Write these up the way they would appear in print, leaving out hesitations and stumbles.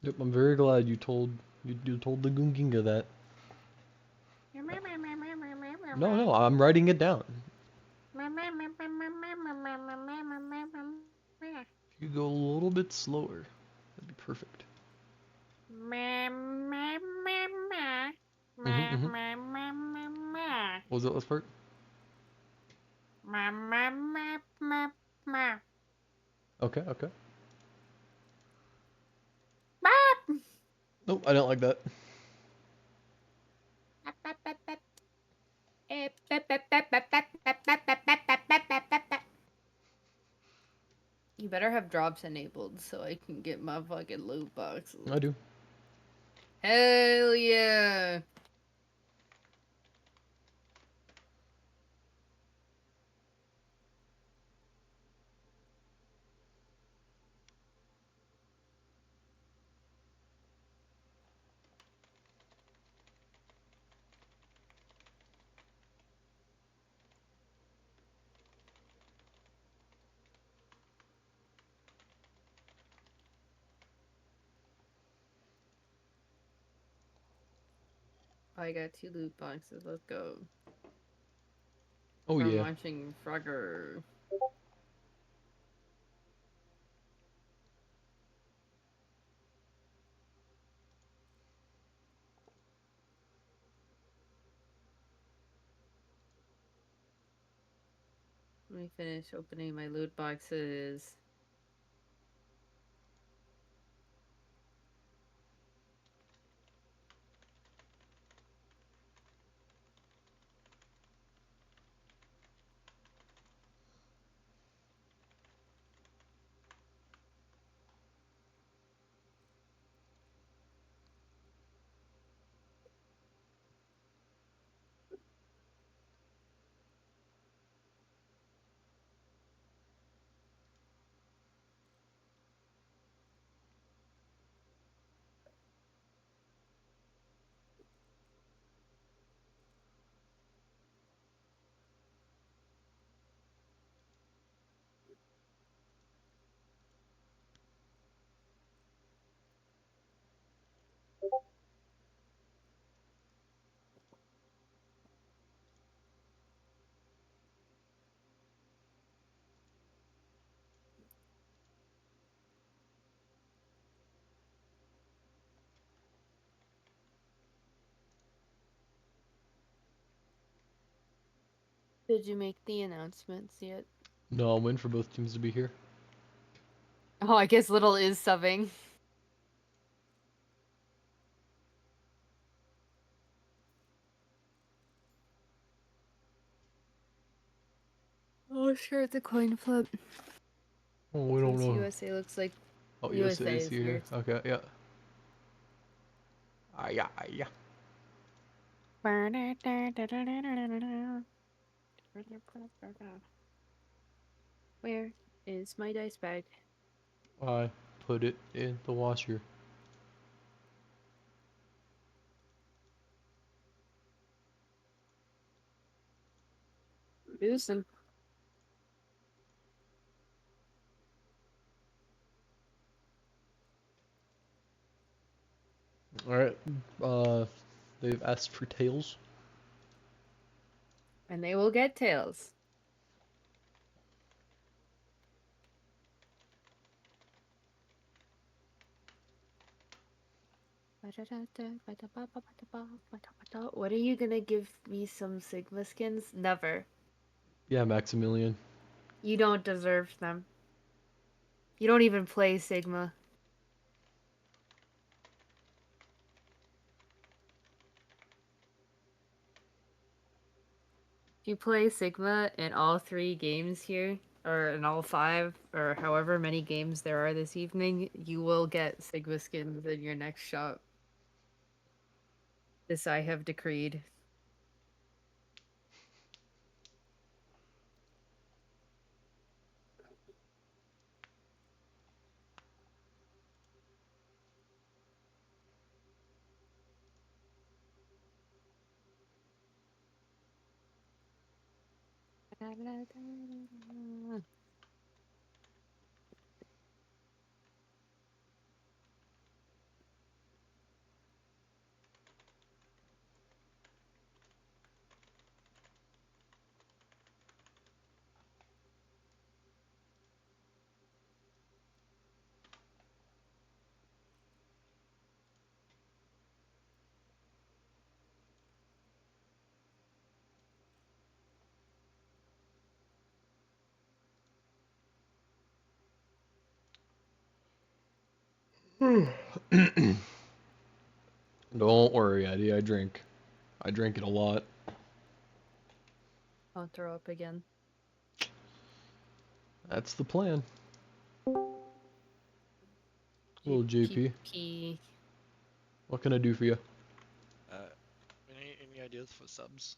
Yep, I'm very glad you told the Gunginga that. No, no, I'm writing it down. If you go a little bit slower, that'd be perfect. Mm-hmm. What was that last part? Okay, okay. Nope, I don't like that. You better have drops enabled so I can get my fucking loot boxes. I do. Hell yeah! I got 2 loot boxes. Let's go. Oh From yeah. watching Frogger. Let me finish opening my loot boxes. Did you make the announcements yet? No, I'm waiting for both teams to be here. Oh, I guess Little is subbing. Oh, sure, it's a coin flip. Oh, we don't Since know. USA looks like Oh, USA USA is is here. here. Okay, yeah. Ah, yeah, yeah. Where is my dice bag? I put it in the washer. Boozing. Alright, uh, they've asked for tails. And they will get tails. What are you gonna give me some Sigma skins? Never. Yeah, Maximilian. You don't deserve them. You don't even play Sigma. If you play Sigma in all 3 games here, or in all 5, or however many games there are this evening, you will get Sigma skins in your next shop. This I have decreed. Don't worry, Eddie. I drink. I drink it a lot. Don't throw up again. That's the plan. Little JP. GPP. What can I do for you? Any ideas for subs?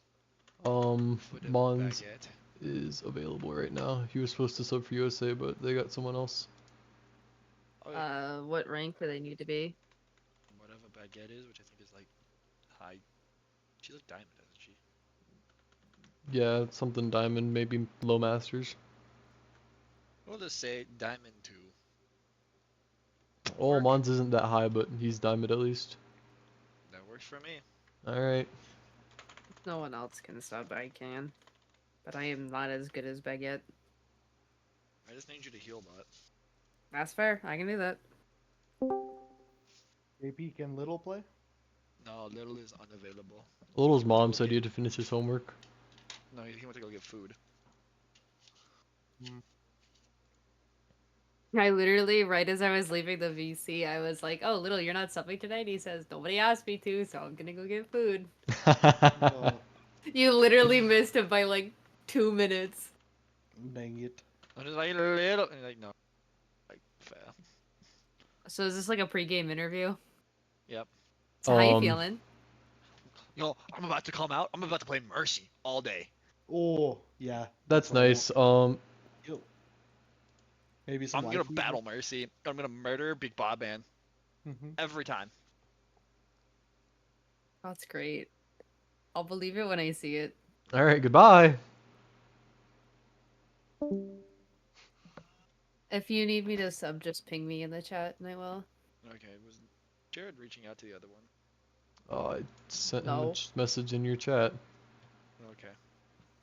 For the Mons baguette? is available right now. He was supposed to sub for USA, but they got someone else. Okay. What rank do they need to be? Whatever baguette is, which I think is like high. She's like diamond, isn't she? Yeah, something diamond, maybe low masters. We'll just say diamond 2. Oh, Work. Mons isn't that high, but he's diamond at least. That works for me. Alright. If no one else can sub, I can. But I am not as good as Baguette. I just need you to heal bot. That's fair. I can do that. JP, can Little play? No, Little is unavailable. Little's mom Go said he get- had to finish his homework. No, he went to go get food. I literally, right as I was leaving the VC, I was like, oh, Little, you're not subbing tonight? He says, nobody asked me to, so I'm gonna go get food. Oh, You literally missed it by like 2 minutes. dang it. I'm just like Little, and he's like no, like fair. So is this like a pregame interview? Yep. So how you Um, feeling? Yo, I'm about to come out. I'm about to play Mercy all day. Oh, yeah. That's a little- nice. Ew. Maybe some I'm gonna life lead? battle Mercy. I'm gonna murder Big Boban Mhm. every time. That's great. I'll believe it when I see it. alright, goodbye. If you need me to sub, just ping me in the chat and I will. Okay, was Jared reaching out to the other one? Oh, I sent him a No. message in your chat. Okay.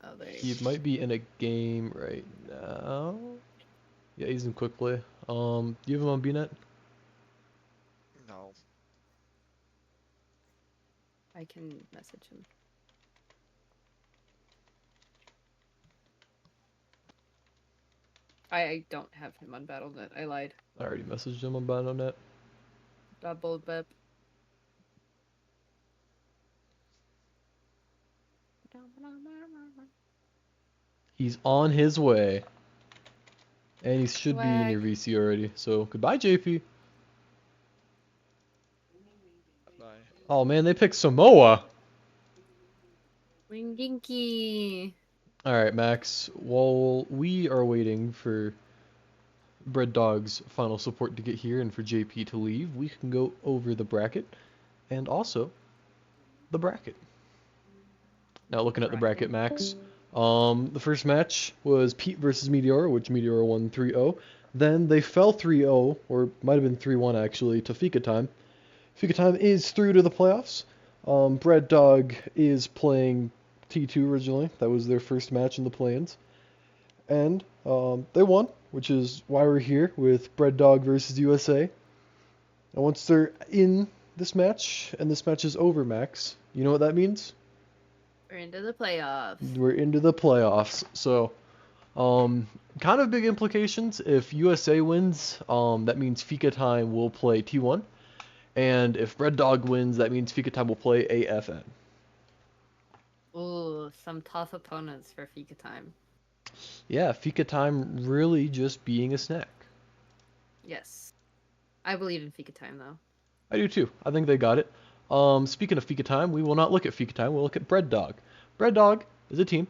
Oh, there you He go. might be in a game right now. Yeah, he's in quick play. Do you have him on BNet? No. I can message him. I don't have him on Battle.net. I lied. I already messaged him on BNet. Double bip. He's on his way. And he should be in your Swag. VC already. So, goodbye, JP. Bye. Oh man, they picked Samoa. Winginky. Alright, Max. While we are waiting for Bread Dog's final support to get here and for JP to leave, we can go over the bracket and also the bracket. Now looking at the bracket, Max. The first match was Pete versus Meteor, which Meteor won 3-0. Then they fell 3-0, or might have been 3-1 actually, to Fika Time. Fika Time is through to the playoffs. Bread Dog is playing T2 originally. That was their first match in the play-ins. And they won, which is why we're here with Bread Dog versus USA. And once they're in this match, and this match is over, Max, you know what that means? We're into the playoffs. We're into the playoffs. So, kind of big implications. If USA wins, that means Fika Time will play T1. And if Bread Dog wins, that means Fika Time will play AFN. Ooh, some tough opponents for Fika Time. Yeah, Fika Time really just being a snack. Yes. I believe in Fika Time, though. I do too. I think they got it. Speaking of Fika Time, we will not look at Fika Time. We'll look at Bread Dog. Bread Dog is a team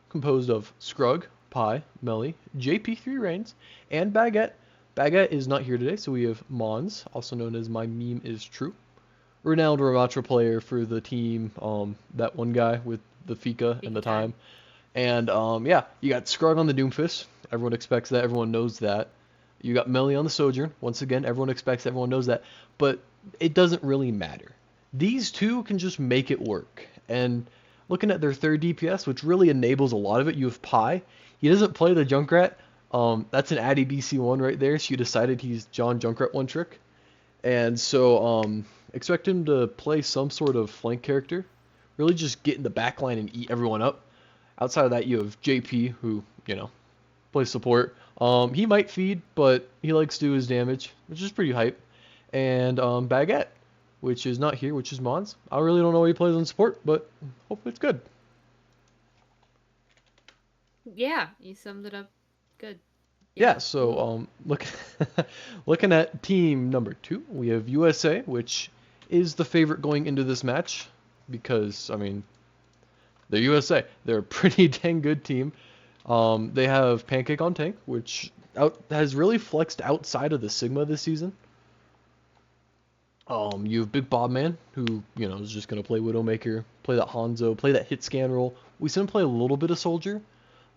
composed of Scrug, Pie, Melly, JP3 Reigns, and Baguette. Baguette is not here today, so we have Mons, also known as My Meme Is True. Renowned Ramatra player for the team, that one guy with the Fika and the time. And yeah, you got Scrog on the Doomfist. Everyone expects that. Everyone knows that. You got Melee on the Sojourn. Once again, everyone expects. Everyone knows that. But it doesn't really matter. These two can just make it work. And looking at their third DPS, which really enables a lot of it, you have Pi. He doesn't play the Junkrat. That's an Addy BC1 right there. She decided he's John Junkrat one trick. And so expect him to play some sort of flank character. Really just get in the back line and eat everyone up. Outside of that, you have JP, who, plays support. He might feed, but he likes to do his damage, which is pretty hype. And Baguette, which is not here, which is Mons. I really don't know what he plays on support, but hopefully it's good. Yeah, you summed it up good. Yeah, so looking at team number 2, we have USA, which is the favorite going into this match because, they're USA. They're a pretty dang good team. They have Pancake on tank, which has really flexed outside of the Sigma this season. You have Big Bob Man, who, is just going to play Widowmaker, play that Hanzo, play that hit scan role. We see him play a little bit of Soldier,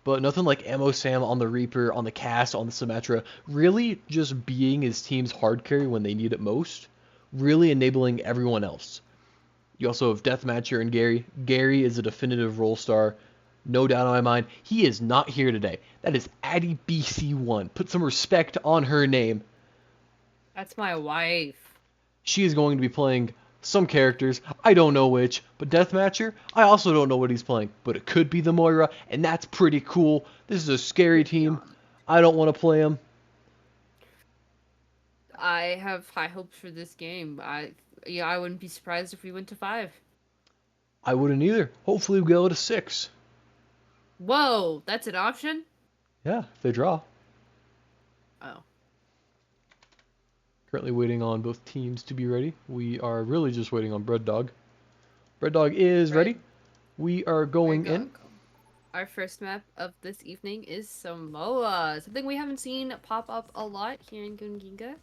but nothing like Ammo Sam on the Reaper, on the Cass, on the Symmetra. Really just being his team's hard carry when they need it most. Really enabling everyone else. You also have Deathmatcher and Gary. Gary is a definitive role star. No doubt on my mind. He is not here today. That is Addy BC1. Put some respect on her name. That's my wife. She is going to be playing some characters. I don't know which. But Deathmatcher, I also don't know what he's playing. But it could be the Moira, and that's pretty cool. This is a scary team. I don't want to play him. I have high hopes for this game. I wouldn't be surprised if we went to 5. I wouldn't either. Hopefully we go to 6. Whoa, that's an option? Yeah, if they draw. Oh. Currently waiting on both teams to be ready. We are really just waiting on Bread Dog. Bread Dog is ready. We are going in. Our first map of this evening is Samoa. Something we haven't seen pop up a lot here in Gunginga.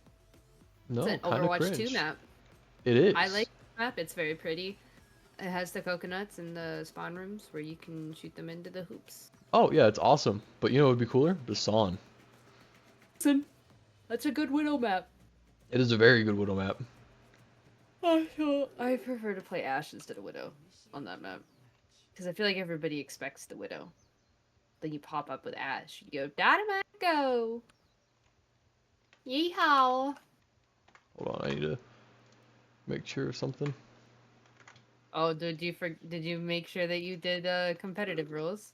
No, It's an kind of Overwatch cringe. 2 map. It is. I like the map. It's very pretty. It has the coconuts and the spawn rooms where you can shoot them into the hoops. Oh, yeah, it's awesome. But you know what would be cooler? Basan. Listen, that's a good Widow map. It is a very good Widow map. I prefer to play Ashe instead of Widow on that map. Because I feel like everybody expects the Widow. Then you pop up with Ashe. You go, Dynamite, go! Yeehaw! Hold on, I need to make sure of something. Oh, did you make sure that you did competitive rules?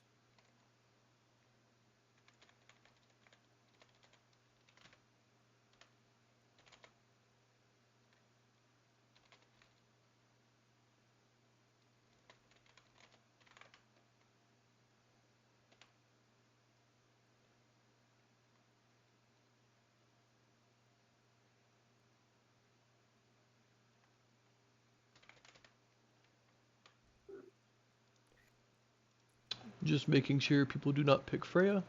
Just making sure people do not pick Freya.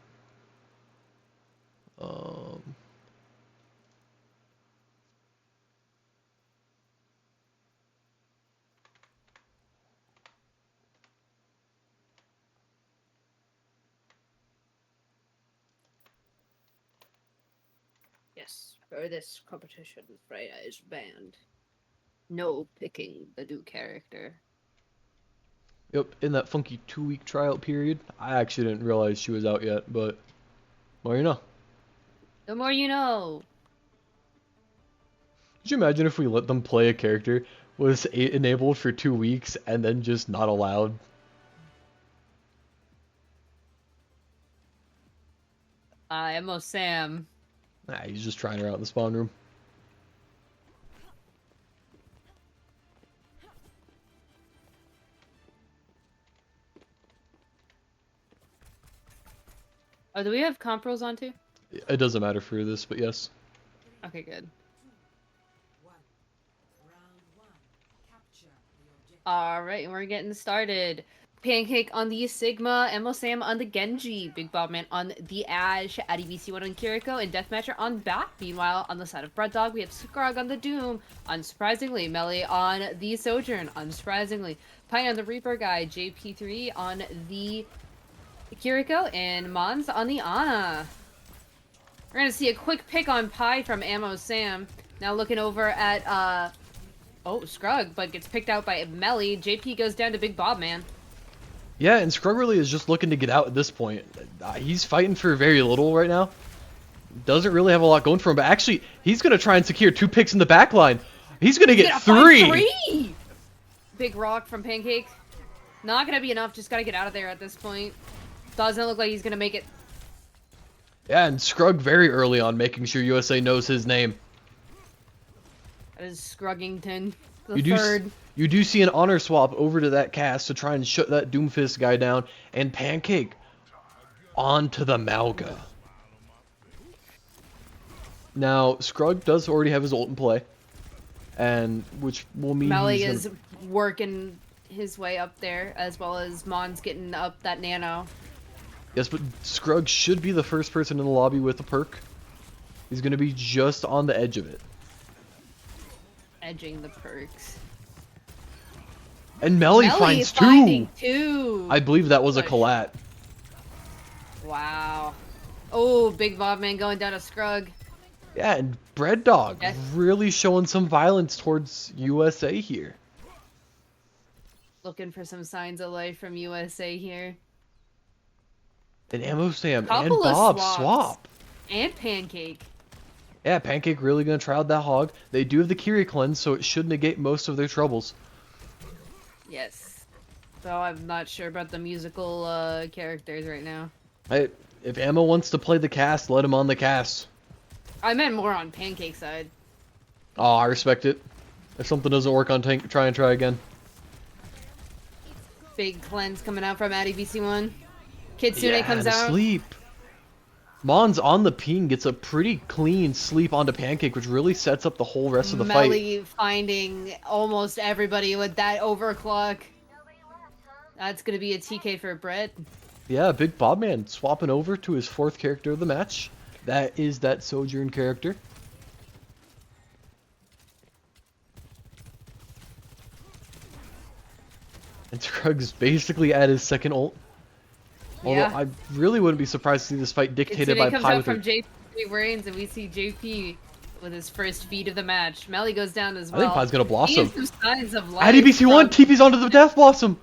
Yes, for this competition, Freya is banned. No picking the new character. Yep, in that funky 2-week tryout period. I actually didn't realize she was out yet, but well, you know. The more you know. Could you imagine if we let them play a character, was enabled for 2 weeks, and then just not allowed? Emo Sam. Nah, he's just trying her out in the spawn room. Oh, do we have comp rolls on too? It doesn't matter for this, but yes. Okay, good. Alright, and we're getting started. Pancake on the Sigma, Emo Sam on the Genji, Big Bob Man on the Ashe, Addy BC1 on Kiriko, and Deathmatcher on Bat. Meanwhile, on the side of Bread Dog, we have Sukrog on the Doom, unsurprisingly, Melee on the Sojourn, unsurprisingly, Pine on the Reaper guy, JP3 on the Kiriko and Mons on the Ana. We're gonna see a quick pick on Pi from Ammo Sam. Now looking over at Scrug, but gets picked out by Melly. JP goes down to Big Bob Man. Yeah, and Scrug really is just looking to get out at this point. He's fighting for very little right now. Doesn't really have a lot going for him, but actually, he's going to try and secure 2 picks in the back line. He's going to get 3! Big rock from Pancake. Not going to be enough, just got to get out of there at this point. Doesn't look like he's going to make it. Yeah, and Scrug very early on making sure USA knows his name. That is Scruggington, the You third. You do see an honor swap over to that cast to try and shut that Doomfist guy down, and Pancake onto the Malga. Now, Scrug does already have his ult in play, and which will mean Melly he's is working his way up there, as well as Mons getting up that nano. Yes, but Scrug should be the first person in the lobby with a perk. He's going to be just on the edge of it. Edging the perks. And Melly finds finding 2! two. I believe that was a Push. collat. Wow. Oh, Big Bob Man going down to Scrug. Yeah, and Bread Dog Yes. really showing some violence towards USA here. Looking for some signs of life from USA here. And Ammo Sam and Couple of Bob swaps. swap. And Pancake. Yeah, Pancake really going to try out that hog. They do have the Kiri cleanse, so it should negate most of their troubles. Yes. Though I'm not sure about the musical characters right now. If Ammo wants to play the cast, let him on the cast. I meant more on Pancake side. Oh, I respect it. If something doesn't work on Tank, try again. Big cleanse coming out from Addy BC1. Kitsune Yeah, comes the out. sleep. Mons on the ping gets a pretty clean sleep onto Pancake, which really sets up the whole rest of the fight. Melly finding almost everybody with that overclock. That's gonna be a TK for Brett. Yeah, Big Bob Man swapping over to his 4th character of the match. That is that Sojourn character. And Scrug's basically at his 2nd ult. Although Yeah. I really wouldn't be surprised to see this fight dictated Kitsune by comes Pi out with from her. JP Reigns, and we see JP with his first feed of the match. Melly goes down as I well. think Pi's gonna blossom. He has some signs of life. Addy BC1 from- TP's onto the Death Blossom.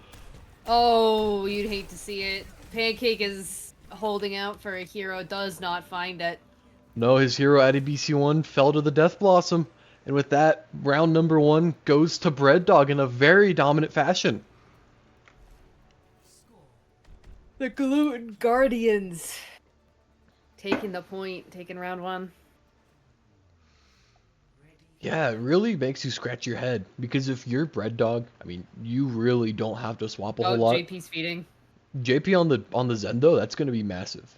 Oh, you'd hate to see it. Pancake is holding out for a hero, does not find it. No, his hero Addy BC1 fell to the Death Blossom. And with that, round number 1 goes to Bread Dog in a very dominant fashion. The Gluten Guardians taking the point, taking round 1. Yeah, it really makes you scratch your head. Because if you're Bread Dog, I mean, you really don't have to swap a whole lot. JP's feeding. JP on the Zendo, that's going to be massive.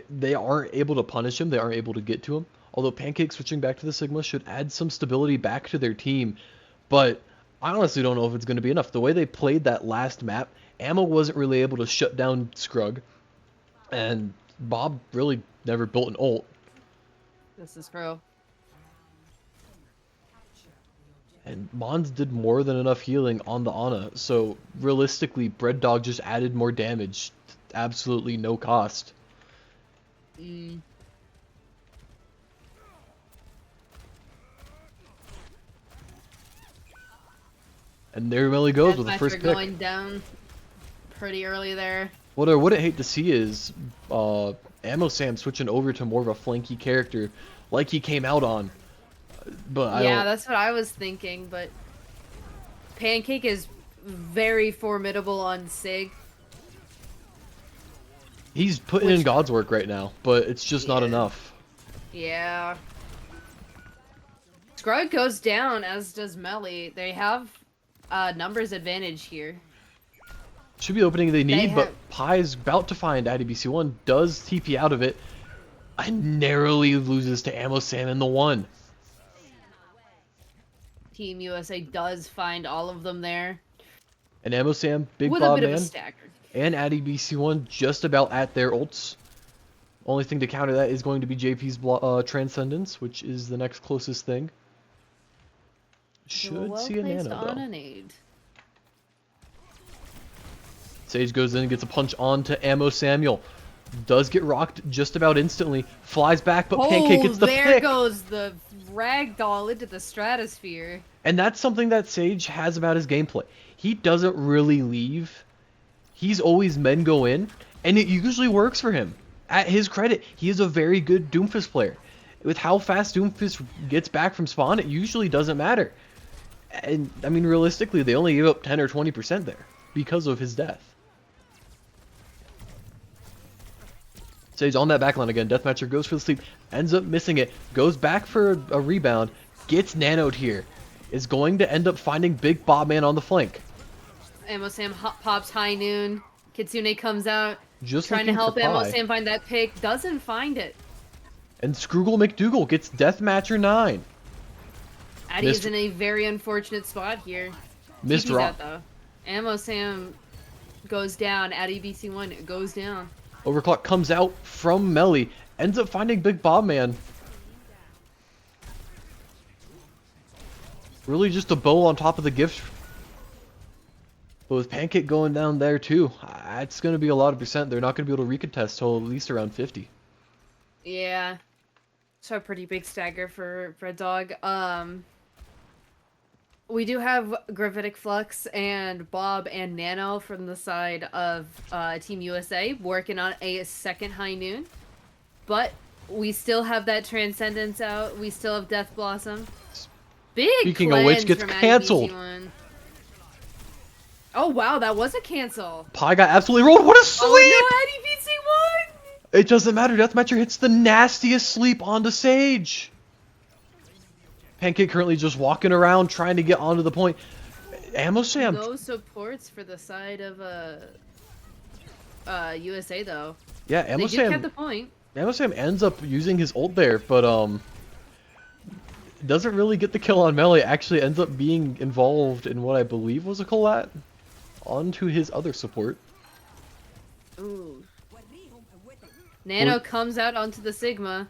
They aren't able to punish him. They aren't able to get to him. Although Pancake switching back to the Sigma should add some stability back to their team. But I honestly don't know if it's going to be enough. The way they played that last map, Ammo wasn't really able to shut down Scrug. And Bob really never built an ult. This is pro. And Mons did more than enough healing on the Ana. So realistically, Bread Dog just added more damage. Absolutely no cost. Mm. And there Melly goes with the Deathmatcher first pick. going down pretty early there. What I wouldn't hate to see is Ammo Sam switching over to more of a flanky character like he came out on. But I Yeah, don't... that's what I was thinking, but Pancake is very formidable on Sig. He's putting in Which- God's work right now, but it's just not Yeah. enough. Yeah. Scrug goes down, as does Melly. They have numbers advantage here. Should be the opening they need, but have- Pi's about to find Addy BC1, does TP out of it, and narrowly loses to Ammo Sam in the 1. Team USA does find all of them there. And Ammo Sam, Big with a Bob bit of Man, a stacker. and Addy BC1 just about at their ults. Only thing to counter that is going to be JP's Transcendence, which is the next closest thing. Should Well see a placed nano on though. an aid. Sage goes in and gets a punch on to Ammo Samuel. Does get rocked just about instantly. Flies back, but Pancake gets the there pick. goes the ragdoll into the stratosphere. And that's something that Sage has about his gameplay. He doesn't really leave. He's always men go in, and it usually works for him. At his credit, he is a very good Doomfist player. With how fast Doomfist gets back from spawn, it usually doesn't matter. And, I mean, realistically, they only gave up 10 or 20% there because of his death. Sage on that backline again. Deathmatcher goes for the sleep, ends up missing it, goes back for a rebound, gets nanoed here. Is going to end up finding Big Bob Man on the flank. Ammo Sam pops High Noon. Kitsune comes out, Just trying to looking help for Ammo Pi. Sam find that pick. Doesn't find it. And Scroogle McDougal gets Deathmatcher 9. Addy Missed- is in a very unfortunate spot here. Missed TP's rock. out though. Ammo Sam goes down. Addy BC1 goes down. Overclock comes out from Melly. Ends up finding Big Bob Man. Really just a bow on top of the gift. But with Pancake going down there too, it's going to be a lot of percent. They're not going to be able to recontest till at least around 50. Yeah. So a pretty big stagger for Red Dog. We do have Gravitic Flux and Bob and Nano from the side of Team USA working on a second High Noon. But we still have that Transcendence out. We still have Death Blossom. Big Speaking of which, cleanse gets from Addy canceled. BC1. Oh wow, that was a cancel. Pi got absolutely rolled. What a sleep! Oh no, Addy BC1! It doesn't matter. Deathmatcher hits the nastiest sleep onto Sage. Pancake currently just walking around trying to get onto the point. Ammo Sam. No supports for the side of USA though. Yeah, They Ammo did get Sam. the point. Ammo Sam ends up using his ult there, but doesn't really get the kill on Melee. Actually ends up being involved in what I believe was a collat onto his other support. Ooh. Nano Well- comes out onto the Sigma.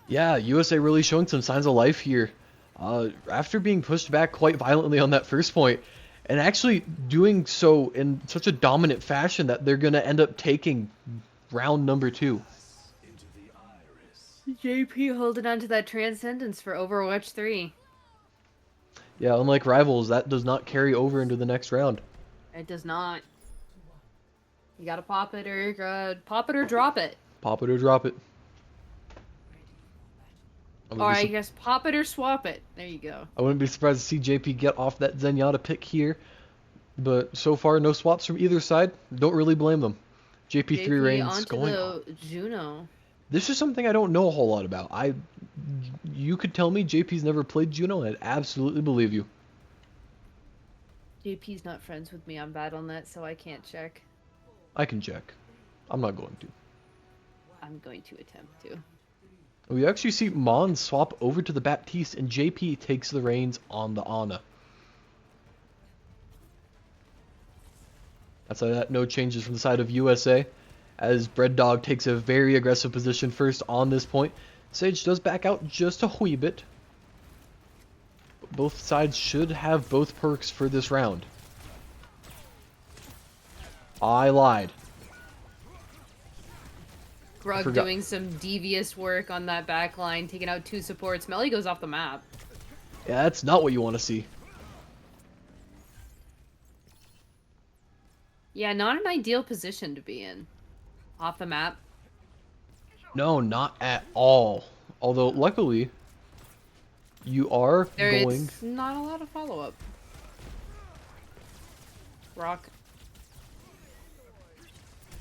Yeah, USA really showing some signs of life here. After being pushed back quite violently on that first point, and actually doing so in such a dominant fashion that they're going to end up taking round number 2. JP holding on to that Transcendence for Overwatch 3. Yeah, unlike Rivals, that does not carry over into the next round. It does not. You gotta pop it or drop it. Pop it or drop it. I wouldn't Or be I sup- guess pop it or swap it. There you go. I wouldn't be surprised to see JP get off that Zenyatta pick here. But so far, no swaps from either side. Don't really blame them. JP3 JP reigns onto going the on. Juno. This is something I don't know a whole lot about. You could tell me JP's never played Juno, and I'd absolutely believe you. JP's not friends with me on Battle.net, so I can't check. I can check. I'm not going to. I'm going to attempt to. We actually see Mon swap over to the Baptiste, and JP takes the reins on the Ana. Outside of that, no changes from the side of USA, as Bread Dog takes a very aggressive position first on this point. Sage does back out just a wee bit. But both sides should have both perks for this round. I lied. Grug forgot. doing some devious work on that back line, taking out 2 supports. Melly goes off the map. Yeah, that's not what you want to see. Yeah, not an ideal position to be in. Off the map. No, not at all. Although, luckily, you are going... It's not a lot of follow-up. Rock.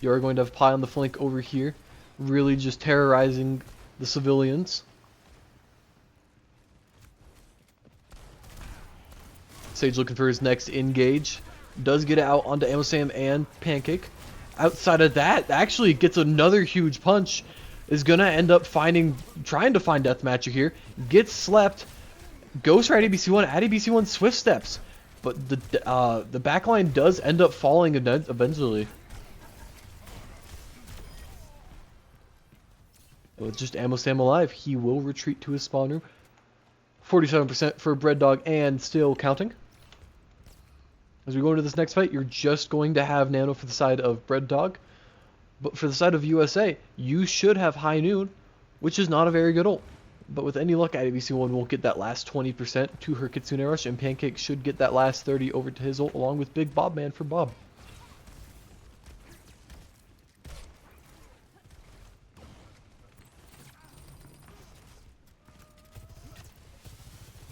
You are going to have Pi on the flank over here, really just terrorizing the civilians. Sage looking for his next engage. Does get it out onto Ammo Sam and Pancake. Outside of that, actually gets another huge punch. Is going to end up trying to find Deathmatcher here. Gets slept. Goes for ADBC1. ADBC1 swift steps. But the backline does end up falling eventually. With just Ammo Sam alive, he will retreat to his spawn room. 47% for Bread Dog and still counting. As we go into this next fight, you're just going to have Nano for the side of Bread Dog. But for the side of USA, you should have High Noon, which is not a very good ult. But with any luck, IWC1 will get that last 20% to her Kitsune Rush, and Pancake should get that last 30 over to his ult, along with Big Bob Man for Bob.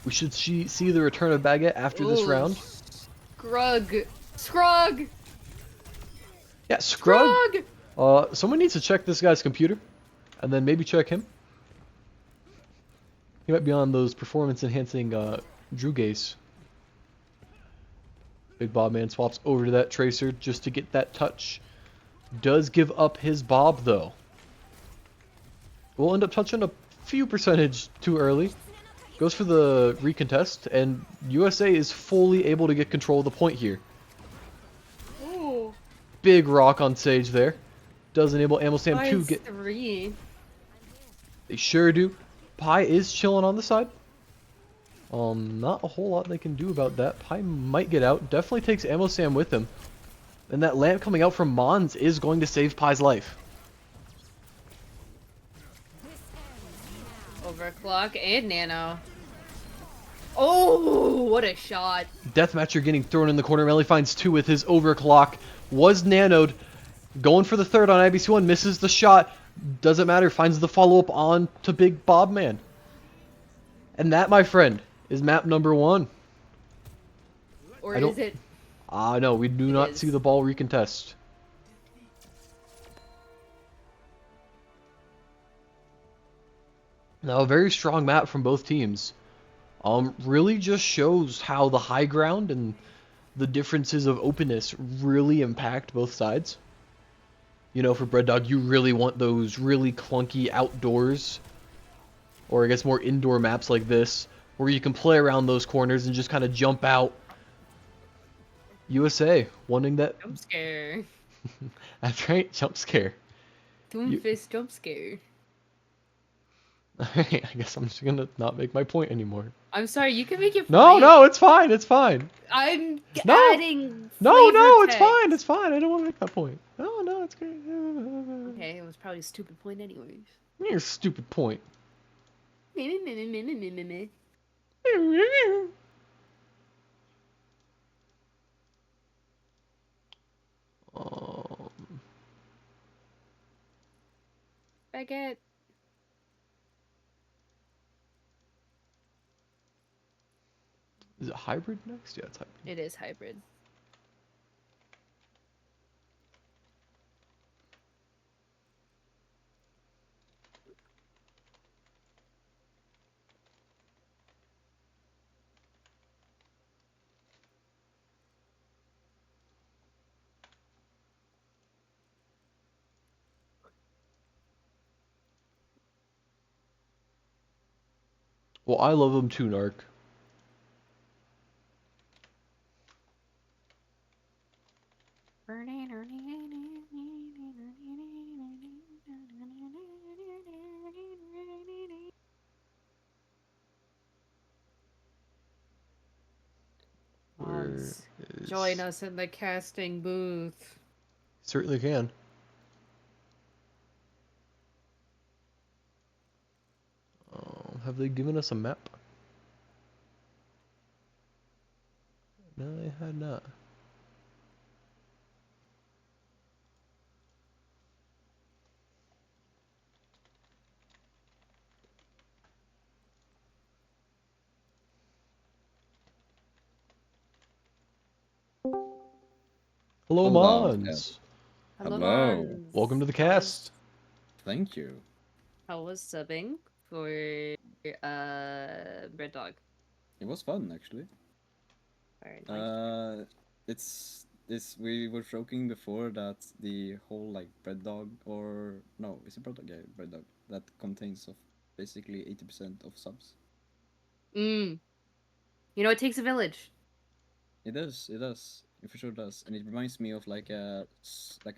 We should see the return of Baguette after this Ooh, round. Scrug! Yeah, Scrug! Scrug! Someone needs to check this guy's computer, and then maybe check him. He might be on those performance-enhancing Drew Gaze. Big Bob Man swaps over to that Tracer just to get that touch. Does give up his Bob, though. We'll end up touching a few percentage too early. Goes for the recontest, and USA is fully able to get control of the point here. Ooh. Big rock on Sage there. Does enable Amosam to get... 3. They sure do. Pi is chilling on the side. Not a whole lot they can do about that. Pi might get out. Definitely takes Amosam with him. And that lamp coming out from Mons is going to save Pi's life. Overclock and Nano. Oh, what a shot. Deathmatcher getting thrown in the corner. Melee finds 2 with his overclock. Was nanoed. Going for the third on IBC1. Misses the shot. Doesn't matter. Finds the follow-up on to Big Bob Man. And that, my friend, is map number 1. Or I don't- is it? No, we do not is. see the ball recontest. Now, a very strong map from both teams. Really just shows how the high ground and the differences of openness really impact both sides. You know, for Bread Dog, you really want those really clunky outdoors, or I guess more indoor maps like this, where you can play around those corners and just kind of jump out. USA wanting that. Jump scare. That's right, jump scare. Doomfist jump scare. Alright, I guess I'm just gonna not make my point anymore. I'm sorry, you can make your No, point. no, it's fine, it's fine. I'm No. adding No, flavor no, it's text. fine, it's fine. I don't want to make that point. No, no, it's great. Okay, it was probably a stupid point anyways. Your stupid point. Me, me, me, me, me, me, me, me. Baguette. Is it hybrid next? Yeah, it's hybrid. It is hybrid. Well, I love them too, Narc. Where Mons, is- join us in the casting booth. Certainly can. Have they given us a map? No, they had not. Hello, Hello, Mons. Hello, Hello. Mons. Welcome to the cast. Thank you. How was subbing for Red Dog? It was fun actually. Very nice. It's we were joking before that the whole like bread dog or no, is it bread dog? Yeah, bread dog that contains of basically 80% of subs. You know, it takes a village. It does. It for sure does, and it reminds me of like a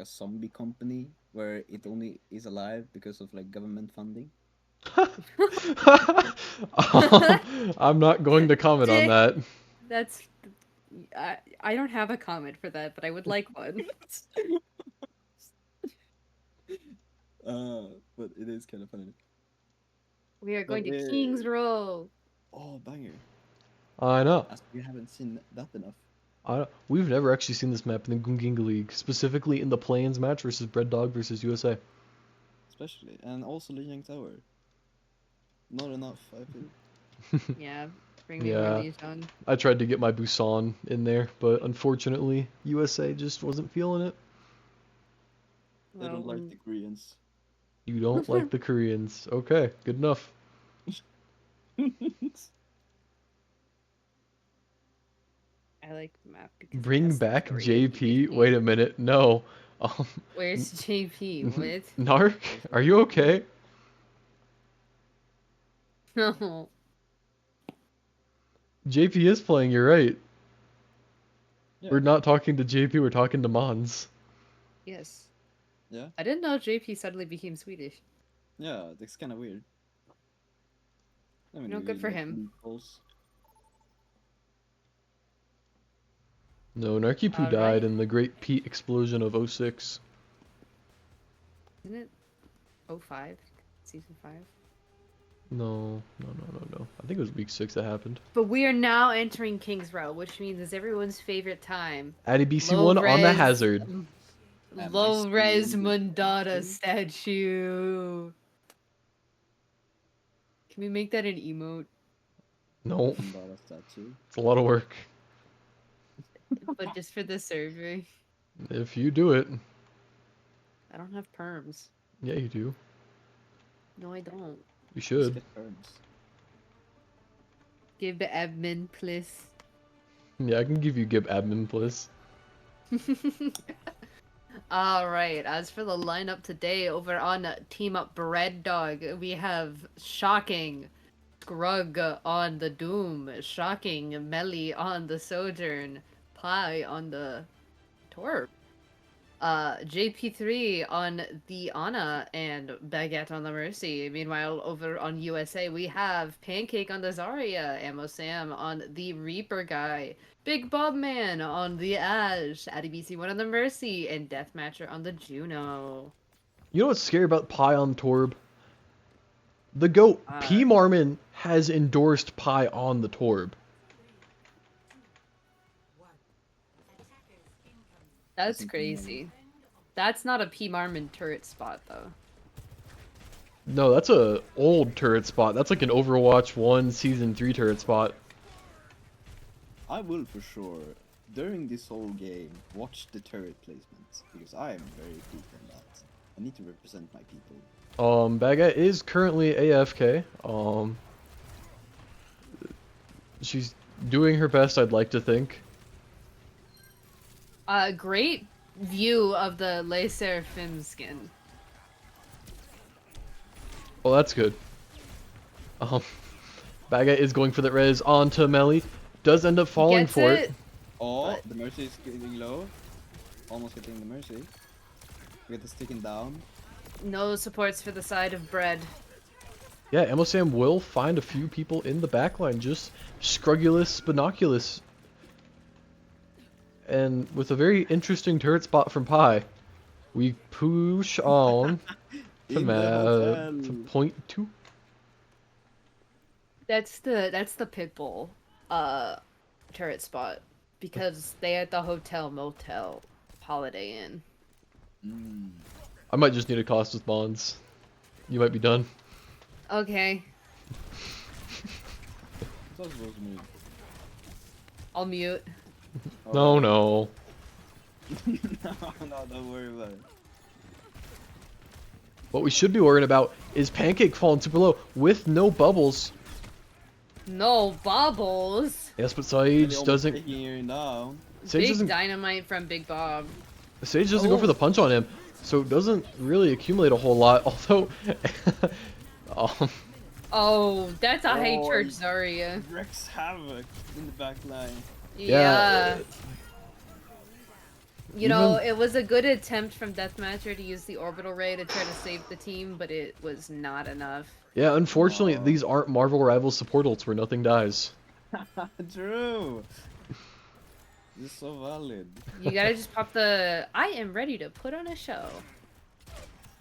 zombie company where it only is alive because of like government funding. I'm not going to comment on that. That's I don't have a comment for that, but I would like one. But it is kind of funny. We are going But, to King's Row. Oh, banger! I know. As we haven't seen that enough. We've never actually seen this map in the Gunginga League, specifically in the play-ins match versus Bread Dog versus USA. Especially, and also Lijiang Tower. Not enough, I feel. Yeah, bring me Yeah. more Lijiang. I tried to get my Busan in there, but unfortunately, USA just wasn't feeling it. They don't Well, like the Koreans. You don't like the Koreans. Okay, good enough. I like the map because it Bring has the back story of JP. PvP. Wait a minute. No. Where's JP? What? Narc, are you okay? No. JP is playing, you're right. Yeah. We're not talking to JP, we're talking to Mons. Yes. Yeah, I didn't know JP suddenly became Swedish. yeah, that's kind of weird. I mean, No, you good read, for like, him. meatballs. No, Narky-Poo Alright. died in the Great Pete Explosion of 06. Isn't it 05? Season 5? No. I think it was week 6 that happened. But we are now entering King's Row, which means it's everyone's favorite time. Addy BC1 on the Low-res- hazard. Am I Low res still- Mundata statue. Can we make that an emote? No, Umbara statue. it's a lot of work. But just for the server. If you do it. I don't have perms. Yeah, you do. No, I don't. You Let's should. get turns. Give the admin, please. Yeah, I can give you Gib admin, please. Alright, as for the lineup today over on Team Up Bread Dog, we have Shocking Scrug on the Doom, Shocking Melly on the Sojourn, Pie on the Torb, JP3 on the Ana, and Baguette on the Mercy. Meanwhile, over on USA, we have Pancake on the Zarya, Ammo Sam on the Reaper Guy, Big Bob Man on the Ash, ADBC1 on the Mercy, and Deathmatcher on the Juno. You know what's scary about Pi on Torb? The GOAT, P. Marmon, has endorsed Pi on the Torb. That's Isn't crazy. That's not a P. Marmon turret spot, though. No, that's a old turret spot. That's like an Overwatch 1 Season 3 turret spot. I will for sure, during this whole game, watch the turret placements, because I am very weak on that. I need to represent my people. Baguette is currently AFK. She's doing her best, I'd like to think. Great view of the Le Seraphim skin. Well, that's good. Baguette is going for the res onto Melly. Does end up falling Gets for it. Oh, What? the Mercy is getting low. Almost getting the Mercy. We get the sticking down. No supports for the side of Bread. Yeah, Ammo Sam will find a few people in the backline, just Scrugulus, Binoculus. And with a very interesting turret spot from Pi, we push on to, In the hotel. to point 2. That's the Pitbull turret spot because they at the hotel motel Holiday Inn. Mm. I might just need a cost with bonds. You might be done. Okay, What's that supposed to mean? I'll mute. No, no. No, don't worry about it. What we should be worrying about is Pancake falling super low with no bubbles. No bubbles. Yes, but Really Sage almost doesn't. taking you down. Sage Big doesn't. dynamite from Big Bob. Sage doesn't go for the punch on him, so it doesn't really accumulate a whole lot. Although, um, Oh, that's a high Oh, church he- Zarya. Wrecks havoc in the back line. Yeah. You know, Even- it was a good attempt from Deathmatcher to use the orbital ray to try to save the team, but it was not enough. yeah. Unfortunately, Aw. these aren't Marvel Rivals support ults where nothing dies. True. This is so valid. You gotta just pop the I am ready to put on a show.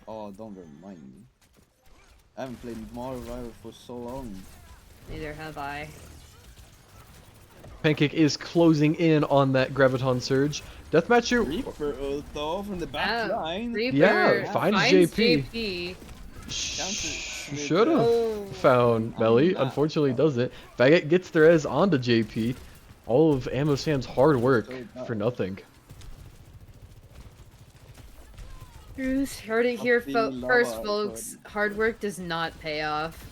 Oh, don't remind me. I haven't played Marvel Rival for so long. Neither have I. Pancake is closing in on that Graviton Surge. Deathmatcher. Reaper ult though from the back Oh, line. Reaper Yeah, finds JP. JP. Should have Oh. found Melly. not. Unfortunately, doesn't. Baguette gets the res onto JP. All of Ammo Sam's hard work for nothing. Bruce, heard it here Fucking first, lava, folks. Hard work does not pay off.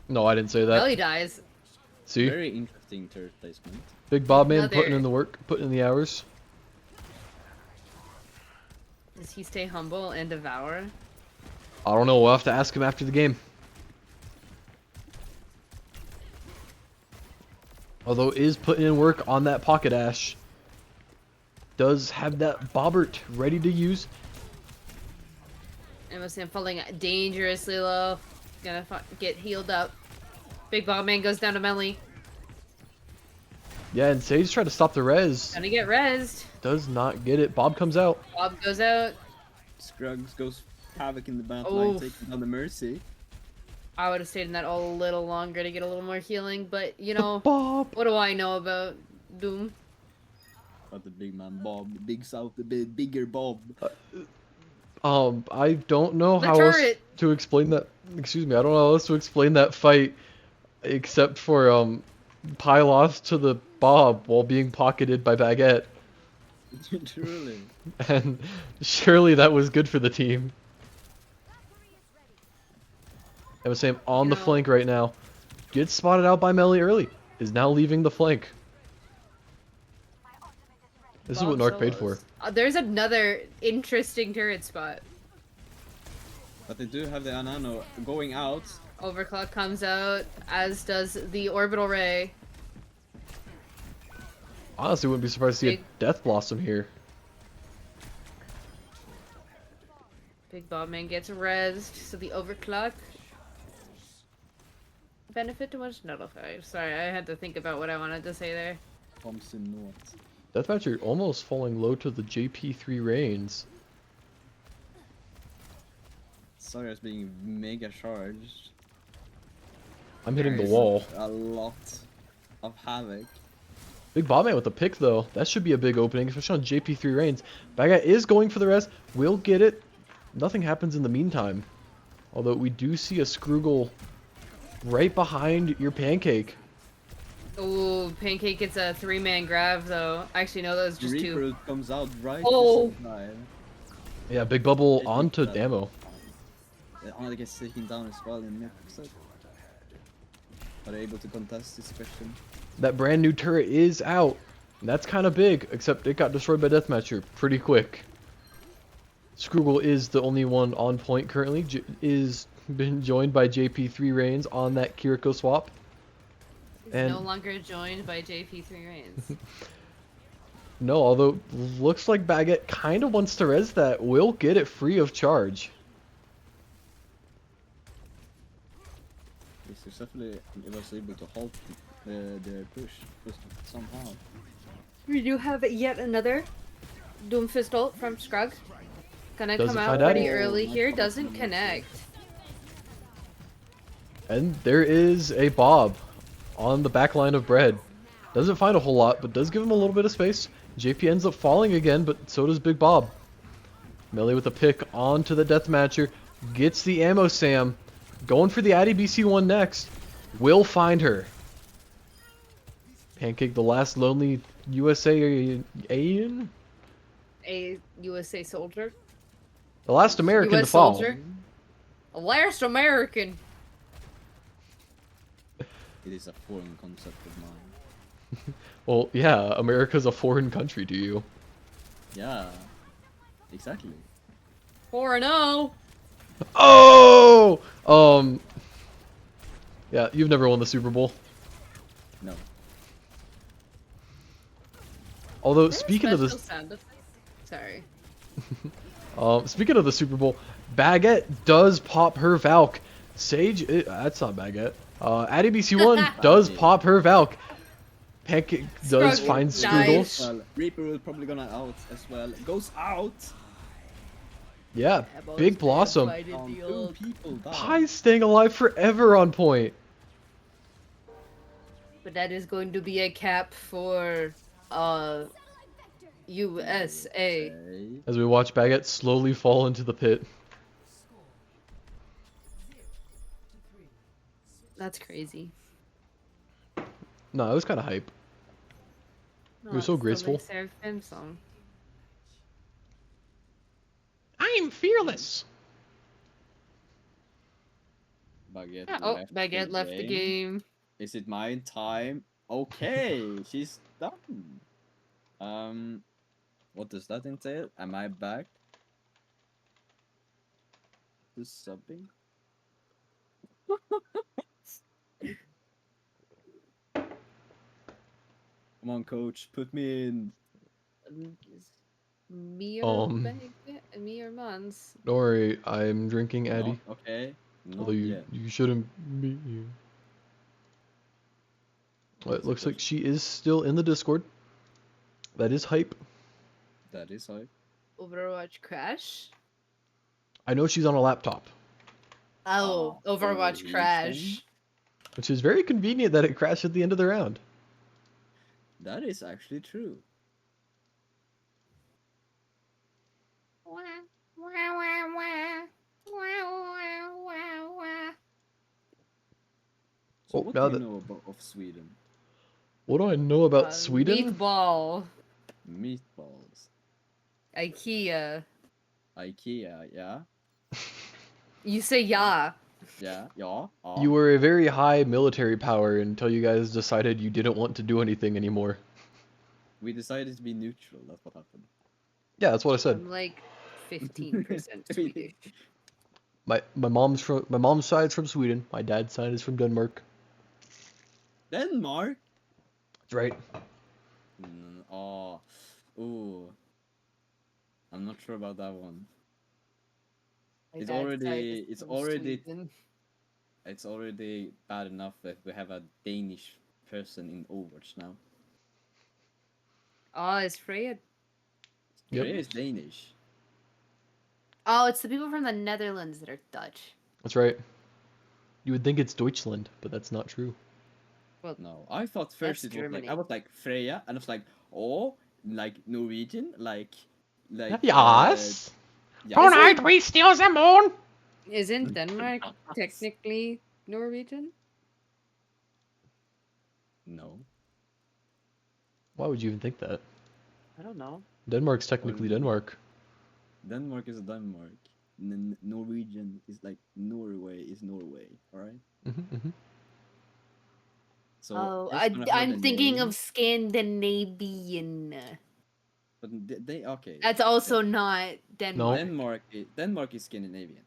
No, I didn't say that. Belly dies. See, Very interesting turret placement. Big Bob Man Another- putting in the work, putting in the hours. Does he stay humble and devour? I don't know. We'll have to ask him after the game. Although is putting in work on that pocket ash. Does have that Bobbert ready to use. MSM falling dangerously low. Gonna get healed up. Big Bob Man goes down to Melly. Yeah, and Sage tried to stop the res. Gonna get rezzed. Does not get it. Bob comes out. Bob goes out. Scruggs goes havoc in the back Oof. line, taking down the Mercy. I would have stayed in that a little longer to get a little more healing, but you know, Bob. what do I know about Doom? But the big man Bob, the big South, the bigger Bob. I don't know The how else turret. to explain that. Excuse me, I don't know how else to explain that fight, except for Pyloth to the Bob while being pocketed by Baguette, Truly. and surely that was good for the team. I was saying on the No. flank right now, gets spotted out by Melly early, is now leaving the flank. This is what Bob Narc paid for. solos. There's another interesting turret spot. But they do have the Anano going out. Overclock comes out, as does the orbital ray. Honestly, wouldn't be surprised to see a Big- Death Blossom here. Big Bob Man gets rezzed, so the overclock benefit too much nullified. Sorry, I had to think about what I wanted to say there. Thompson North. Deathmatcher almost falling low to the JP3 reigns. Saryas being mega charged. I'm hitting the There's- wall. A lot of havoc. Big Bobman with a pick though. That should be a big opening, especially on JP3 reigns. Baguette is going for the rest. Will get it. Nothing happens in the meantime. Although we do see a Scroogle right behind your Pancake. Ooh, Pancake gets a 3-man grab though. Actually, no, that was just two. Reaper comes out right Oh. at the same time. Yeah, Big Bubble Taking onto that. Damo. Anna gets taken down as well in next set. Are they able to contest this question? That brand new turret is out. And that's kind of big, except it got destroyed by Deathmatcher pretty quick. Scroogle is the only one on point currently. Is been joined by JP3 reigns on that Kiriko swap. He's And- no longer joined by JP3 Reigns. No, although looks like Baguette kind of wants to res that. Will get it free of charge. He successfully was able to halt their push somehow. We do have yet another Doomfist ult from Scrug. Gonna Doesn't come out find out. pretty early here, doesn't connect. And there is a Bob on the back line of Bread. Doesn't find a whole lot, but does give him a little bit of space. JP ends up falling again, but so does Big Bob. Melee with a pick onto the Deathmatcher. Gets the ammo Sam. Going for the Addy BC1 next. Will find her. Pancake, the last lonely USA-ian? A USA soldier. The last American US to fall. soldier. A last American. It is a foreign concept of mine. Well, yeah, America's a foreign country to you. Yeah, exactly. 4-0. Oh! Yeah, you've never won the Super Bowl. No. Although, speaking of Special this, sound effect. Sorry. speaking of the Super Bowl, Baguette does pop her Valk. Sage, that's not Baguette. Addy BC1 does pop her Valk. Pancake does Scruggs, find nice. Squirtle. Well, Reaper will probably gonna out as well. Goes out. Yeah, Big Blossom. Two people down. Pie's staying alive forever on point. But that is going to be a cap for USA. Okay. As we watch Baguette slowly fall into the pit. That's crazy. No, it was kind of hype. No, was so it's the graceful. Seraphim song. I'm fearless. Baguette Yeah, oh, left Baguette left the game. Is it my time? Okay, she's done. What does that entail? Am I back? To subbing? Come on, coach, put me in. Me or Um. Baguette, me or Mons. Don't worry, I'm drinking Addy. No, okay. Not Although you yet. you shouldn't be here. Well, it looks like she is still in the Discord. That is hype. That is hype. Overwatch crash. I know she's on a laptop, Oh, Overwatch Overwatch crash. which is very convenient that it crashed at the end of the round. That is actually true. So Oh, what now do you that- know about of Sweden? What do I know about Sweden? Meatball. Meatballs. IKEA. IKEA, yeah? You say yeah. Yeah, ja. You were a very high military power until you guys decided you didn't want to do anything anymore. We decided to be neutral, that's what happened. Yeah, that's what I said. I'm like 15% Swedish. My mom's side's from Sweden. My dad's side is from Denmark. Denmark? That's right. Ooh. I'm not sure about that one. My It's dad's already- side is it's from already- Sweden. It's already bad enough that we have a Danish person in Overwatch now. Oh, it's Freya. Yep. Freya is Danish. Oh, it's the people from the Netherlands that are Dutch. That's right. You would think it's Deutschland, but that's not true. No, I thought first That's it was like I Germany. was like Freya, and I was like, oh, like Norwegian, like. Yes. Yes. we steal the moon. Isn't Denmark technically Norwegian? No. Why would you even think that? I don't know. Denmark's technically Denmark. Denmark is Denmark. Norwegian is like Norway is Norway. All right. Hmm. So Oh, first when I heard I'm the thinking name- of Scandinavian. But they okay. That's also not Denmark. Denmark is Scandinavian.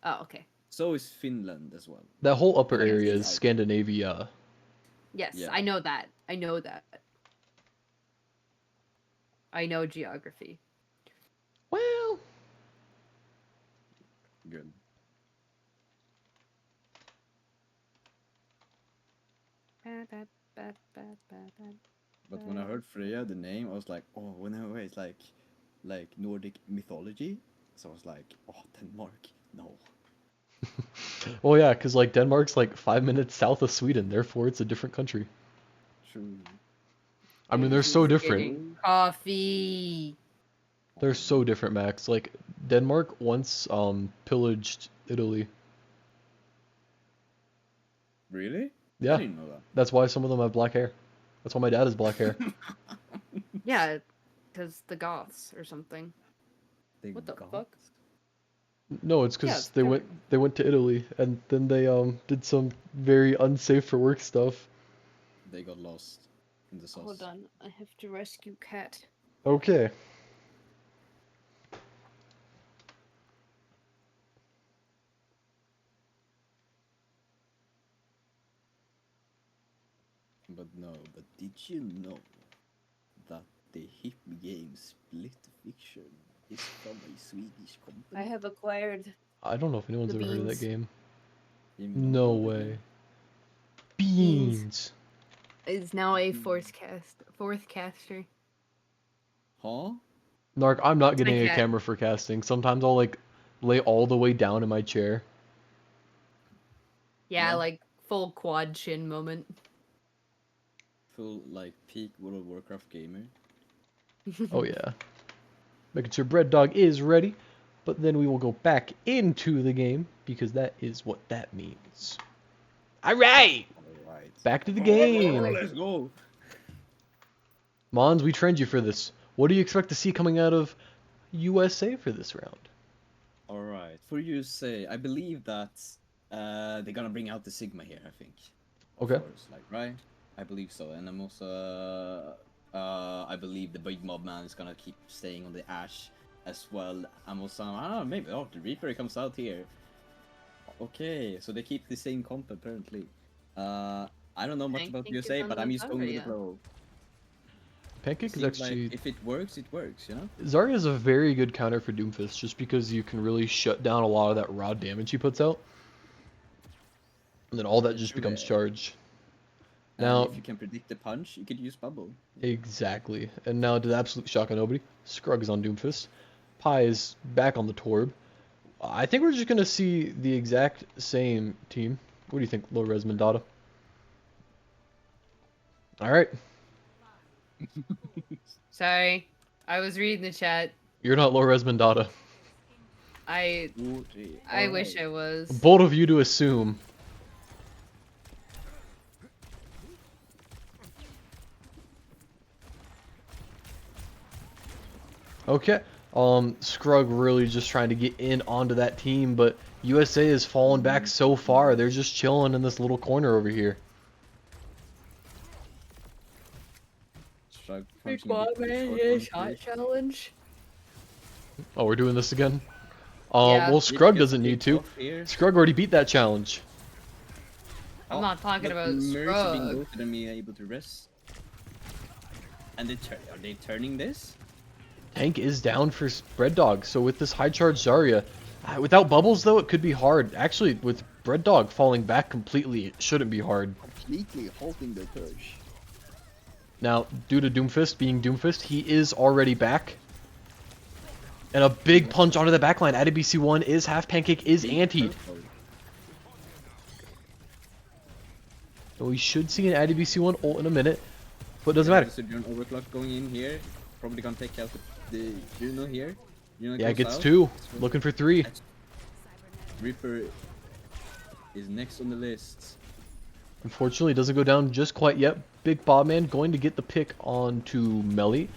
Oh, okay. So is Finland as well. That whole upper Yes. area is Scandinavia. Yes, Yeah. I know that. I know that. I know geography. Well, Good. But when I heard Freya, the name, I was like, oh, no way, it's like Nordic mythology. So I was like, oh, Denmark, no. well, yeah, because like Denmark's like 5 minutes south of Sweden, therefore it's a different country. True. I mean, they're so different. Getting coffee. They're so different, Max. Like Denmark once pillaged Italy. Really? I Yeah, didn't know that. that's why some of them have black hair. That's why my dad has black hair. Yeah, because the Goths or something. They What the got- fuck? No, it's Yeah, because it's they went to Italy and then they did some very unsafe for work stuff. They got lost in the sauce. Hold on, I have to rescue Cat. Okay. But no, but did you know that the hip game Split Fiction is from a Swedish company? I have acquired. I don't know if anyone's The ever heard of beans. that game. You know No the way. game? Beans. is now a fourth caster. Huh? Narc, I'm not It's my getting a cat. camera for casting. Sometimes I'll like lay all the way down in my chair. Yeah, Yeah. like full quad chin moment. Full like peak World of Warcraft gamer. Oh yeah. Making sure Bread Dog is ready, but then we will go back into the game because that is what that means. All right, Alright. back to the game. Let's go. Mons, we trained you for this. What do you expect to see coming out of USA for this round? Alright. For USA, I believe that they're gonna bring out the Sigma here, I think. Of Okay. course, like, right? I believe so. And I'm also I believe the Big Mob Man is gonna keep staying on the Ash as well. I'm also I don't know, maybe the Reaper comes out here. Okay, so they keep the same comp apparently. I don't know much I about think it's USA, on but the I'm just going with the Zarya. flow. Pancake is Seems actually like if it works, you know? Zarya is a very good counter for Doomfist just because you can really shut down a lot of that raw damage he puts out. And then all that just True, becomes yeah. charge. And Now, if you can predict the punch, you could use bubble. exactly. And now to the absolute shock of nobody, Scrug is on Doomfist. Pi is back on the Torb. I think we're just going to see the exact same team. What do you think, Low Res Mandata? Alright. Sorry, I was reading the chat. You're not Low Res Mandata. I wish I was. Bold of you to assume. Okay. Scrug really just trying to get in onto that team, but USA has fallen back so far. They're just chilling in this little corner over here. Shrug Big punching a bit Bob, too man, short yeah, on shot stage. challenge. Oh, we're doing this again? Yeah. Well, It Scrug gets doesn't need kicked to. off here. Scrug already beat that challenge. I'm not talking but about Mercy being Scrug. goated and being able to rest. And are they turning this? Tank is down for Bread Dog, so with this high charge Zarya, without bubbles though, it could be hard. Actually, with Bread Dog falling back completely, it shouldn't be hard. Completely halting their push. Now, due to Doomfist being Doomfist, he is already back. And a big punch onto the backline. ADBC1 is half Pancake, is antied. So we should see an ADBC1 ult in a minute, but it doesn't matter. So Juno overclock going in here. Probably gonna take out the Juno here. Juno Yeah, goes gets out. 2. Looking for 3. Reaper is next on the list. Unfortunately, it doesn't go down just quite yet. Big Bobman going to get the pick onto Melly.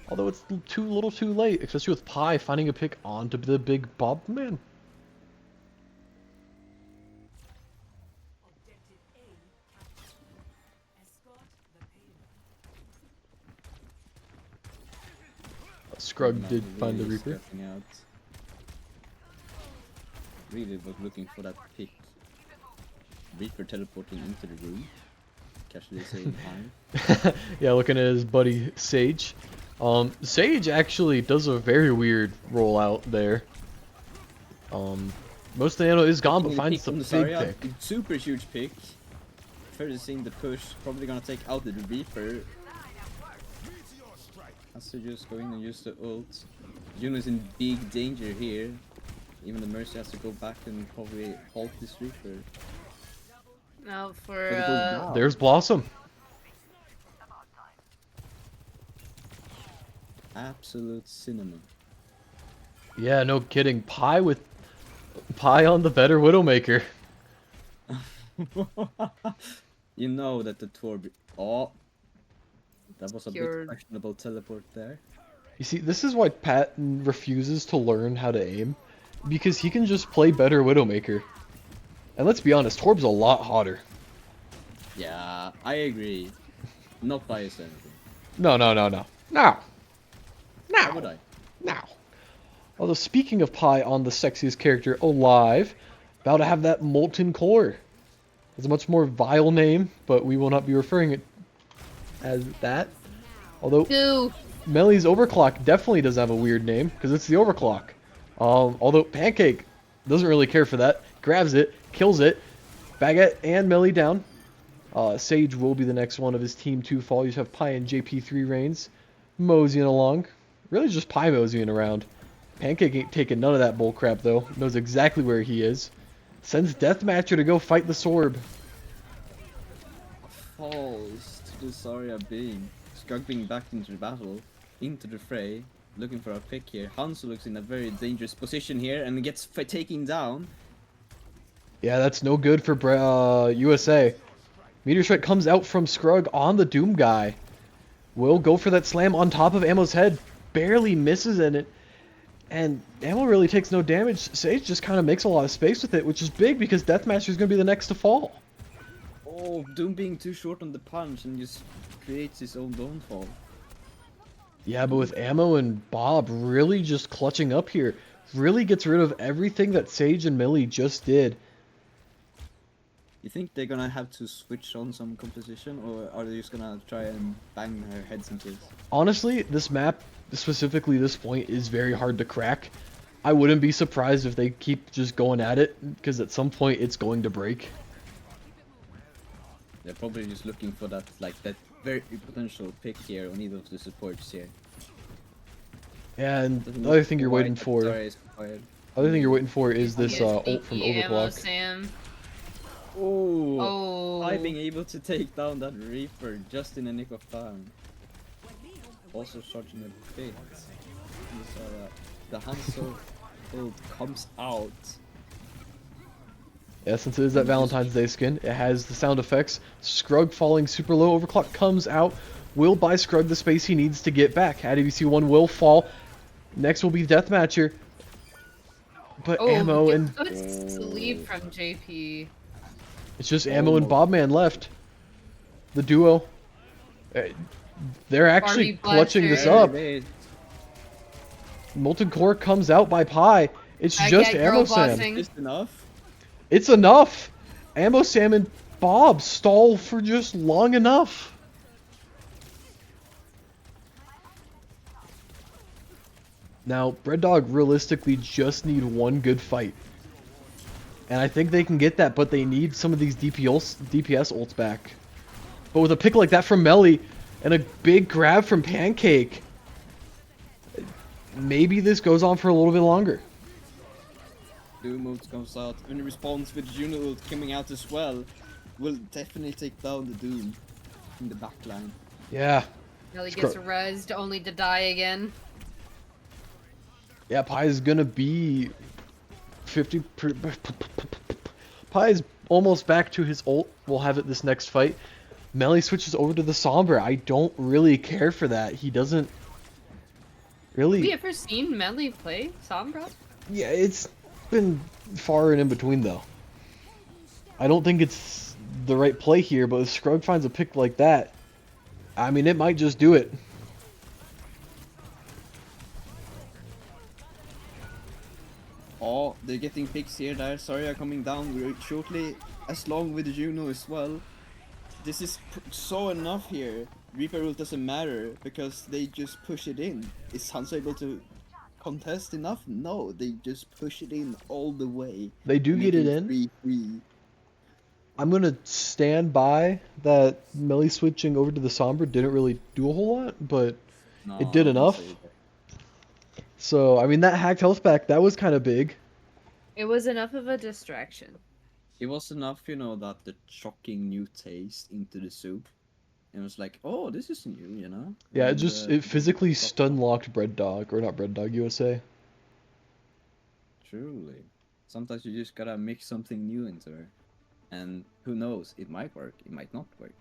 Although it's too little too late, especially with Pi finding a pick onto the Big Bobman. Scrug Now did find the really Reaper. scrapping out. Really was looking for that pick. Reaper teleporting into the room. Casually saying hi. Yeah, looking at his buddy Sage. Sage actually does a very weird rollout there. Most of the ammo is gone, but Taking finds pick the from big Zarya, pick. Super huge pick. Further seeing the push. Probably gonna take out the Reaper. Has to just go in and use the ult. Juno's in big danger here. Even the Mercy has to go back and probably halt this Reaper. Now But it goes down. There's Blossom. Absolute cinnamon. Yeah, no kidding. Pi on the better Widowmaker. You know that the Torb. Oh, that was a Secured. bit questionable teleport there. You see, this is why Pat refuses to learn how to aim. Because he can just play better Widowmaker. And let's be honest, Torb's a lot hotter. Yeah, I agree. Not biased or anything. No. How would I? Now. Although speaking of Pi on the sexiest character alive, about to have that Molten Core. It's a much more vile name, but we will not be referring it as that. Although Two. Melly's Overclock definitely does have a weird name, because it's the Overclock. Although Pancake doesn't really care for that. Grabs it, kills it. Baguette and Melly down. Sage will be the next one of his team to fall. You have Pi and JP3 reigns moseying along. Really just Pi moseying around. Pancake ain't taking none of that bull crap though. Knows exactly where he is. Sends Deathmatcher to go fight the Sorb. Falls to the Zarya being. Scrug being back into the battle, into the fray, looking for a pick here. Hanzo looks in a very dangerous position here and gets taken down. Yeah, that's no good for USA. Meteor Strike comes out from Scrug on the Doom guy. Will go for that slam on top of Ammo's head. Barely misses in it. And Ammo really takes no damage. Sage just kind of makes a lot of space with it, which is big because Deathmatcher is going to be the next to fall. Oh, Doom being too short on the punch and just creates his own downfall. Yeah, but with Ammo and Bob really just clutching up here, really gets rid of everything that Sage and Millie just did. You think they're gonna have to switch on some composition, or are they just gonna try and bang their heads into it? Honestly, this map, specifically this point, is very hard to crack. I wouldn't be surprised if they keep just going at it, because at some point it's going to break. They're probably just looking for that, like, that very potential pick here on either of the supports here. Yeah, and Doesn't the other look thing you're quite waiting like for, Zarya is required. other thing you're waiting for is this Yes, ult from sneaky Ammo Overclock. Sam. Oh, Oh. I being able to take down that Reaper just in the nick of time. Also charging a bit. You saw that. The Hanzo ult comes out. Yeah, since it is that Valentine's Day skin, it has the sound effects. Scrug falling super low, Overclock comes out, will buy Scrug the space he needs to get back. ADVC1 will fall. Next will be Deathmatcher. But Oh, Ammo and good sleep from JP. it's just Ammo and Bobman left. The duo. They're actually Barbie clutching this Blaster. up. Molten Core comes out by Pi. It's I just get Ammo girl Sam. bossing. Just enough. It's enough. Ammo Sam and Bob stall for just long enough. Now, Bread Dog realistically just need one good fight. And I think they can get that, but they need some of these DPS ults back. But with a pick like that from Melly and a big grab from Pancake, maybe this goes on for a little bit longer. Doom ult comes out. In response with Juno ult coming out as well, will definitely take down the Doom in the backline. Yeah. Nelly gets rezzed only to die again. Yeah, Pi is gonna be 50. Pi is almost back to his ult. We'll have it this next fight. Melly switches over to the Sombra. I don't really care for that. He doesn't really. Have we ever seen Melly play Sombra? Yeah, it's been far and in between though. I don't think it's the right play here, but if Scrug finds a pick like that, I mean, it might just do it. Oh, they're getting picks here. There, Zarya coming down very shortly, as long with Juno as well. This is so enough here. Reaper ult doesn't matter because they just push it in. Is Hanzo able to contest enough? No, they just push it in all the way. They do get it in. 3-3. I'm gonna stand by that Melly switching over to the Sombra didn't really do a whole lot, but No, it did I wouldn't enough. say that. So, I mean, that hacked health back, that was kind of big. It was enough of a distraction. It was enough, you know, that the shocking new taste into the soup. It was like, oh, this is new, you know? Yeah, it And, just, it physically stun locked Bread Dog, or not Bread Dog, USA. Truly. Sometimes you just gotta mix something new into her. And who knows, it might work, it might not work.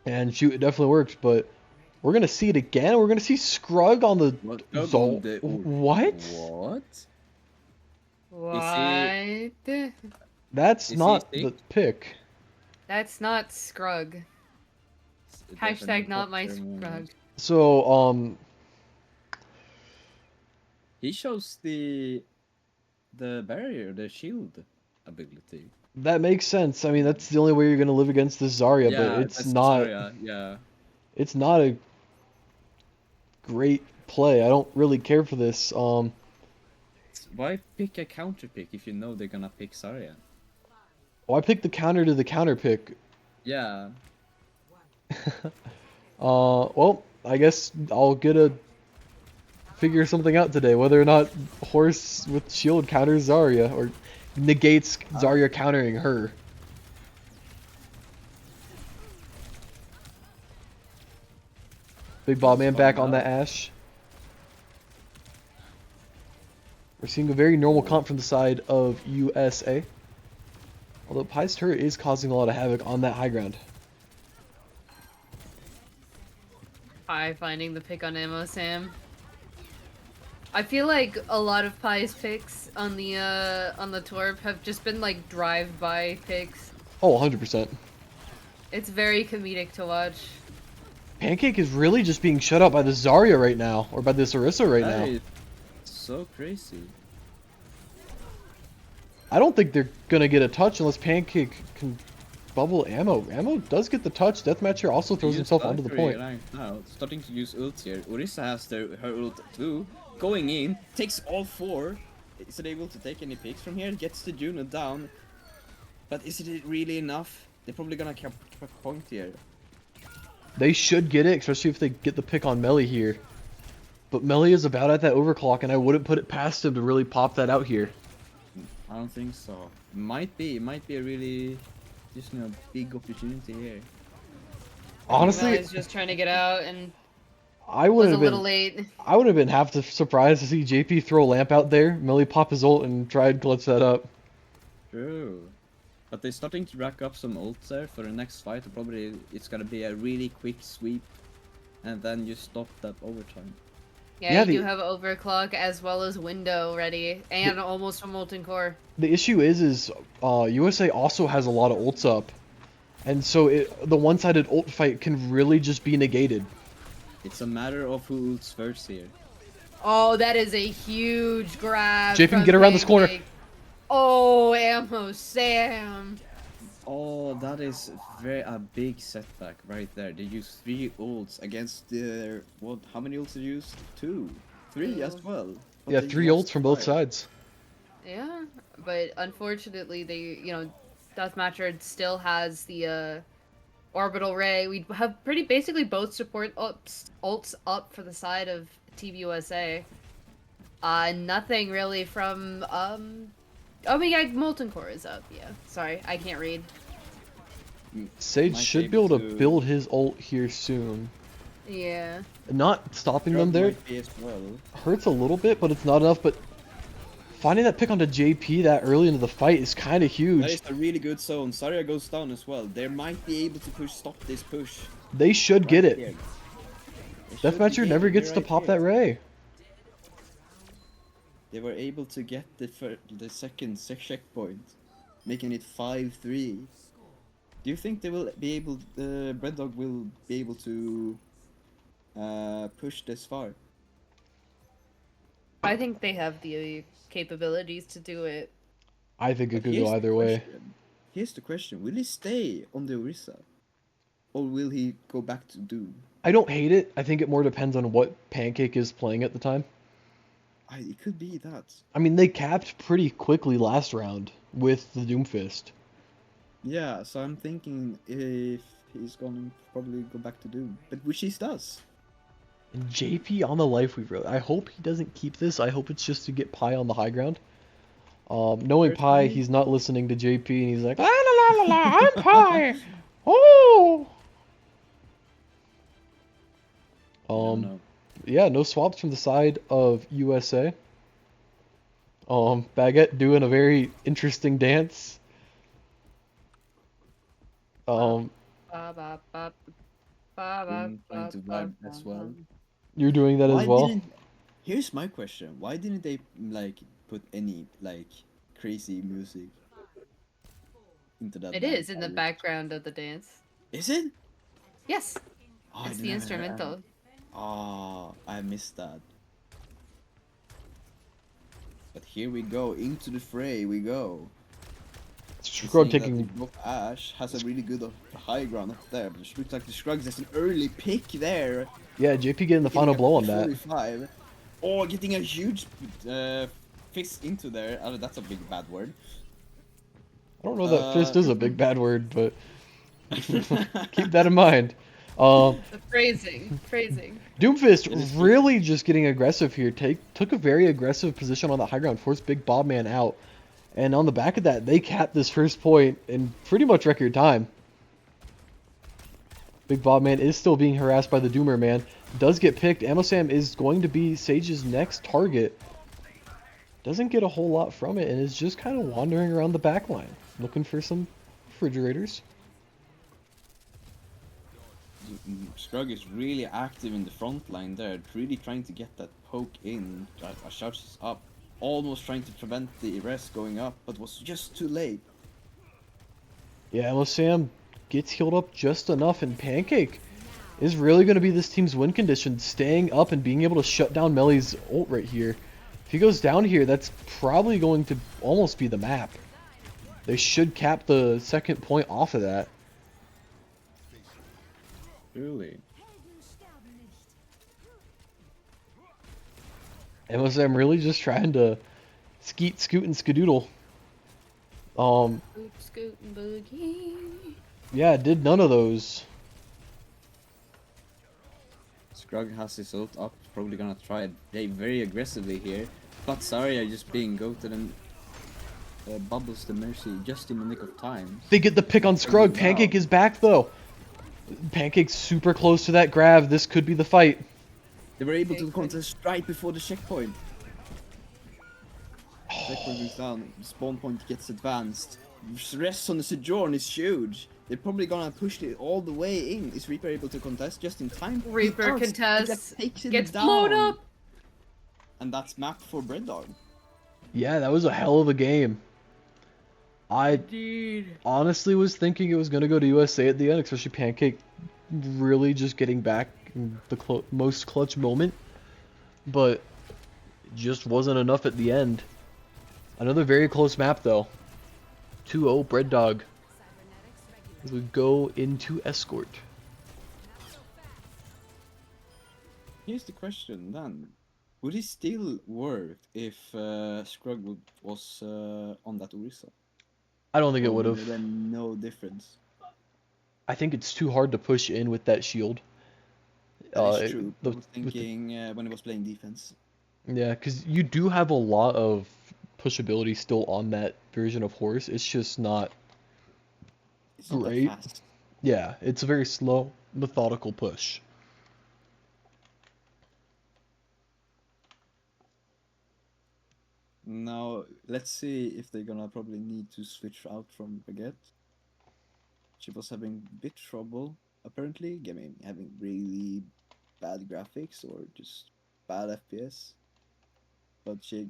And shoot, it definitely worked, but we're gonna see it again. We're gonna see Scrug on the Zol. What? What? What? That's Is he not the synced? pick. That's not Scrug. Hashtag not my Scrug. So, He shows the barrier, the shield ability. that makes sense. I mean, that's the only way you're gonna live against this Zarya, but it's that's not. Zarya, yeah. It's not a great play. I don't really care for this. Why pick a counter pick if you know they're gonna pick Zarya? Oh, I picked the counter to the counter pick. Yeah. Well, I guess I'll get a figure something out today, whether or not horse with shield counters Zarya or negates Zarya countering her. Big Bob Man back on the Ashe. We're seeing a very normal comp from the side of USA. Although Pi's turret is causing a lot of havoc on that high ground. Pi finding the pick on Ammo Sam. I feel like a lot of Pi's picks on the Torb have just been like drive-by picks. Oh, 100%. It's very comedic to watch. Pancake is really just being shut out by the Zarya right now, or by this Orisa right That now. is so crazy. I don't think they're gonna get a touch unless Pancake can bubble Ammo. Ammo does get the touch. Deathmatcher also throws Use himself onto the Valkyrie point. right now, starting to use ult here. Orisa has her ult too. Going in, takes all 4. Is it able to take any picks from here? Gets the Juno down. But is it really enough? They're probably gonna cap point here. They should get it, especially if they get the pick on Melly here. But Melly is about at that overclock, and I wouldn't put it past him to really pop that out here. I don't think so. Might be a really just big opportunity here. Honestly, He's just trying to get out and I was would a have little been. late. I would have been half the surprised to see JP throw a lamp out there, Melly pop his ult, and try and clutch that up. True. But they're starting to rack up some ults there for the next fight. Probably it's gonna be a really quick sweep, and then you stop that overtime. Yeah, Yeah, you do the- have overclock as well as window ready, and almost a molten core. The issue is USA also has a lot of ults up, and so the one-sided ult fight can really just be negated. It's a matter of who ults first here. Oh, that is a huge grab. JP can from get around this corner. Pancake. Oh, Ammo Sam. Oh, that is a big setback right there. They used 3 ults against their what? How many ults did they use? 2, 3 as well. But Yeah, they 3 lost ults from both 5. sides. Yeah, but unfortunately, Deathmatcher still has the orbital ray. We have basically both support ults up for the side of Team USA. Nothing really from Oh my god, Molten Core is up. Yeah, sorry, I can't read. Sage Might should be be able able to to- build his ult here soon. Yeah. Not stopping them Drug there might be as well. hurts a little bit, but it's not enough. But finding that pick onto JP that early into the fight is kind of That huge. is a really good zone. Zarya goes down as well. They might be able to stop this push. They should get right it. here. They should be Deathmatcher never getting gets it to right pop here. that ray. They were able to get the second checkpoint, making it 5-3. Do you think they will be able? Bread Dog will be able to push this far? I think they have the capabilities to do it. I think it But could here's go the either way. question. Here's the question: will he stay on the Orisa, or will he go back to Doom? I don't hate it. I think it more depends on what Pancake is playing at the time. It could be that. I mean, they capped pretty quickly last round with the Doomfist. Yeah, so I'm thinking if he's gonna probably go back to Doom, but which he does. And JP on the life we wrote. I hope he doesn't keep this. I hope it's just to get Pi on the high ground. Knowing Pi, Personally- he's not listening to JP and he's like, la la la la la, I'm Pi. Oh. No. Yeah, no swaps from the side of USA. Baguette doing a very interesting dance. Ba, ba, ba, ba, ba, Trying to ba, vibe ba, as well. You're doing that as well? Here's my question: why didn't they put any crazy music into that? It dance is in the already? background of the dance. Is it? Yes, Oh, it's the instrumental. Oh, I missed that. But here we go, into the fray we go. Scrub Seeing that taking. both Ash has a really good high ground up there, but it looks like the Scruggs has an early pick there. Yeah, JP getting the final Getting a blow on that. 45. Oh, getting a huge fist into there. Oh, that's a big bad word. I don't know that fist is a big bad word, but Keep keep that in mind. Um, The phrasing. Doomfist It is true. really just getting aggressive here. Took a very aggressive position on the high ground, forced Big Bob Man out. And on the back of that, they capped this first point in pretty much record time. Big Bob Man is still being harassed by the Doomer Man. Does get picked. Amosam is going to be Sage's next target. Doesn't get a whole lot from it and is just kind of wandering around the back line, looking for some refrigerators. Scrug is really active in the front line there, really trying to get that poke in. Asharch is up, almost trying to prevent the arrest going up, but was just too late. Yeah, Amosam gets healed up just enough, and Pancake is really going to be this team's win condition, staying up and being able to shut down Melly's ult right here. If he goes down here, that's probably going to almost be the map. They should cap the second point off of that. Really? Amosam really just trying to skeet, scoot, and skadoodle. Boop, scoot, and boogie. Yeah, did none of those. Scrug has his ult up, probably gonna try it play very aggressively here. But Zarya just being goated and bubbles the Mercy just in the nick of time. They get the pick on Scrug. Pancake is back though. Pancake's super close to that grab. This could be the fight. They were able to contest right before the checkpoint. Checkpoint is down, spawn point gets advanced. Rest on the Sojourn is huge. They're probably gonna push it all the way in. Is Reaper able to contest just in time? Reaper He does. contests, He takes him gets down. blown up. And that's map for Bread Dog. Yeah, that was a hell of a game. I Dude. honestly was thinking it was going to go to USA at the end, especially Pancake really just getting back in the most clutch moment. But it just wasn't enough at the end. Another very close map though. 2-0 Bread Dog. As we go into Escort. Here's the question then. Would he still work if Scrug was on that Orisa? I don't think it Or would there have. been no difference? I think it's too hard to push in with that shield. That is true. I was with thinking when he was playing defense. Yeah, because you do have a lot of pushability still on that version of Horse. It's just not. It's not Great. that fast. Yeah, it's a very slow, methodical push. Now, let's see if they're gonna probably need to switch out from Baguette. She was having a bit trouble, apparently. I mean, having really bad graphics or just bad FPS. But she...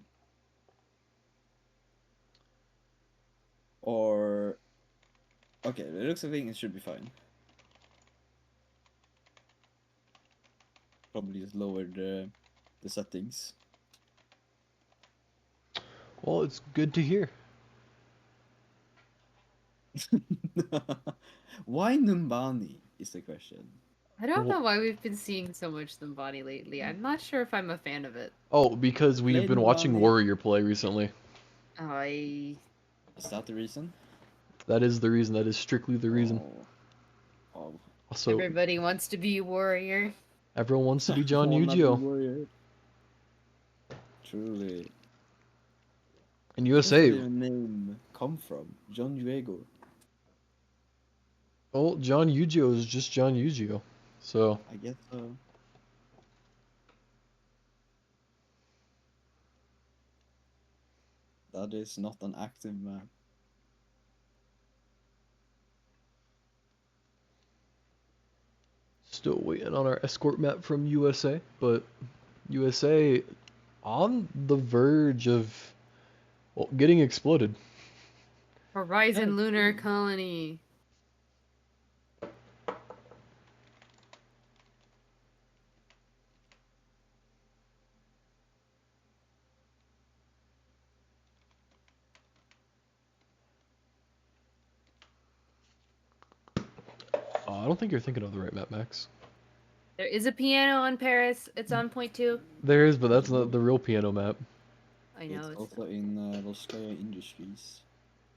Or... Okay, it looks like it should be fine. Probably just lowered the settings. Well, it's good to hear. Why Numbani is the question. I don't know why we've been seeing so much Zumbani lately. I'm not sure if I'm a fan of it. Oh, because we've been watching Lady Warrior play recently. I Is that the reason? That is the reason. That is strictly the reason. Oh. Also, everybody wants to be a warrior. everyone wants to be John All not the Yu-Gi-Oh! warrior. Truly. In Where does USA. your name come from? John Diego. Well, John Yu-Gi-Oh! Is just John Yu-Gi-Oh! So, I guess so. That is not an active map. still waiting on our escort map from USA, but USA on the verge of, well, getting exploded. Horizon Yeah, Lunar true. Colony. I don't think you're thinking of the right map, Max. There is a piano on Paris. It's on point 2. There is, but that's not the real piano map. I know. It's also in Volskaya Industries.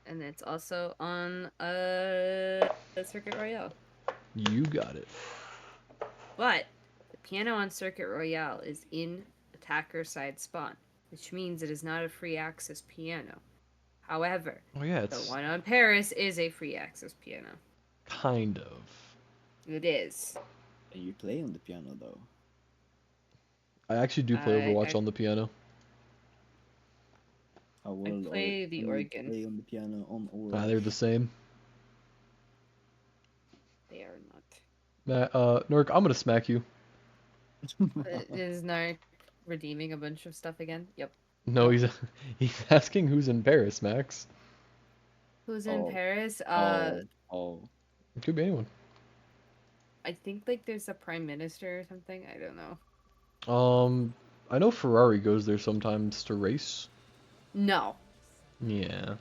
And it's also on Circuit Royale. You got it. But the piano on Circuit Royale is in attacker side spawn, which means it is not a free access piano. However, Oh yeah, the it's one on Paris is a free access piano. kind of. It is. And you play on the piano though. I actually do play I- Overwatch I- on the piano. How well play the can you organ. play on the piano on Ah, they're Overwatch? the same. They are not. Nork, I'm gonna smack you. Is Narc redeeming a bunch of stuff again? Yep. No, he's asking who's in Paris, Max. Who's in Oh. Paris? Oh. It could be anyone. I think like there's a prime minister or something. I don't know. I know Ferrari goes there sometimes to race. No, Yeah.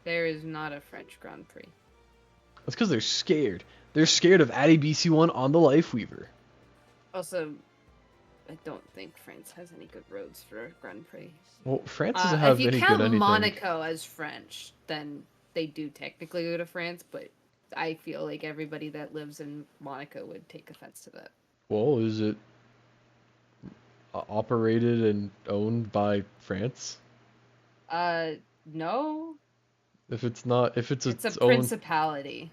there is not a French Grand Prix. That's because they're scared. They're scared of Addy BC1 on the Lifeweaver. Also, I don't think France has any good roads for a Grand Prix. Well, France doesn't have If you any count good anything. Monaco as French, then they do technically go to France, but I feel like everybody that lives in Monaco would take offense to that. Well, is it operated and owned by France? No, If it's not, if it's it's its a own, principality.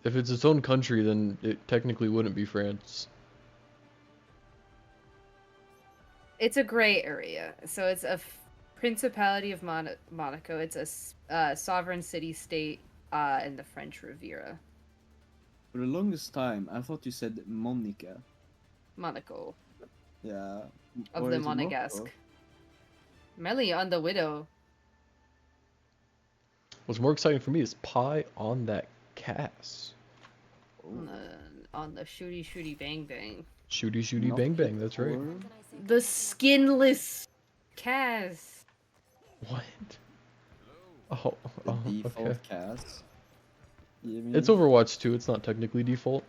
if it's its own country, then it technically wouldn't be France. It's a gray area. So it's a principality of Monaco. It's a sovereign city-state in the French Riviera. For the longest time, I thought you said Monica. Monaco Yeah. of Or the is it Monegasque. Morocco? Melly on the Widow. What's more exciting for me is pie on that Cass. On the shooty shooty bang bang. Shooty shooty Not bang bang. That's right. or- The skinless Kaz. What? Oh, The oh default okay. cast. You It's mean? Overwatch 2. It's not technically default.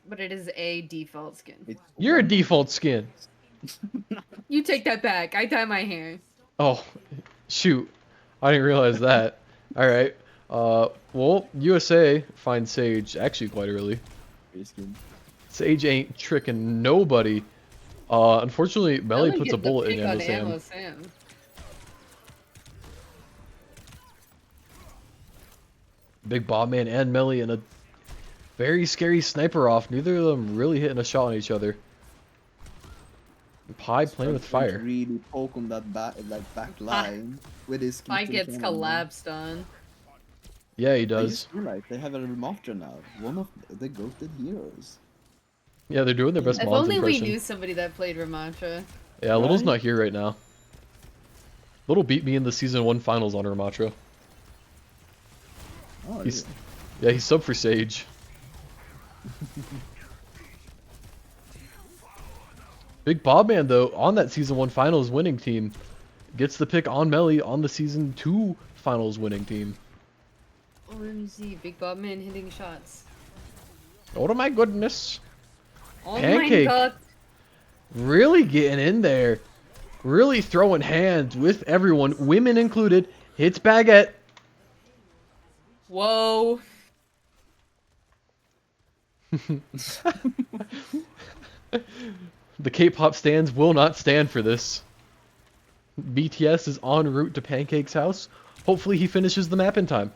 But it is a default skin. It's You're a one- default skin. You take that back. I dye my hair. Oh, shoot. I didn't realize that. Alright. Well, USA finds Sage actually quite early. Free skin. Sage ain't tricking nobody. Unfortunately, Melly puts a get the bullet in pick on Ammo Ammo Sam. Sam. Big Bobman and Melly in a very scary sniper off. Neither of them really hitting a shot on each other. Pie playing with Starting to fire. Really poke on that back line with his. I Keaton gets cannon. collapsed on. Yeah, he I does. just realized they have a Ramattra now. One of the goated heroes. Yeah, they're doing their best If Mons only impression. we knew somebody that played Ramattra. Yeah, Little's Right? not here right now. Little beat me in the season 1 finals on Ramatra. Oh, He's yeah, he's sub for Sage. Big Bobman though, on that season 1 finals winning team, gets the pick on Melly on the season 2 finals winning team. Oh, let me see. Big Bob Man hitting shots. Oh my goodness. Oh Pancake. my god. Really getting in there. Really throwing hands with everyone, women included. Hits Baguette. Whoa. The K-pop stands will not stand for this. BTS is en route to Pancake's house. Hopefully he finishes the map in time.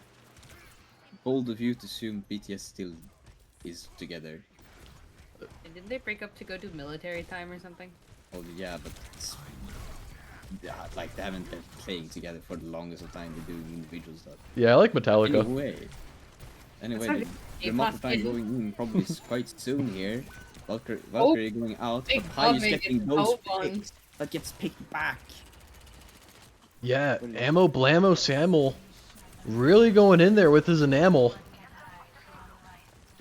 bold of you to assume BTS still is together. And didn't they break up to go do military time or something? Oh yeah, but it's, yeah, like they haven't been playing together for the longest of time. They're doing individual stuff. Yeah, I like Metallica. Anyway, not the K-pop multiple kid. going in probably quite soon here. Valkyrie going out, Big but Pai is Bobby getting gets those outbound. picks that gets picked back. Yeah, Ammo Blammo Samuel really going in there with his enamel.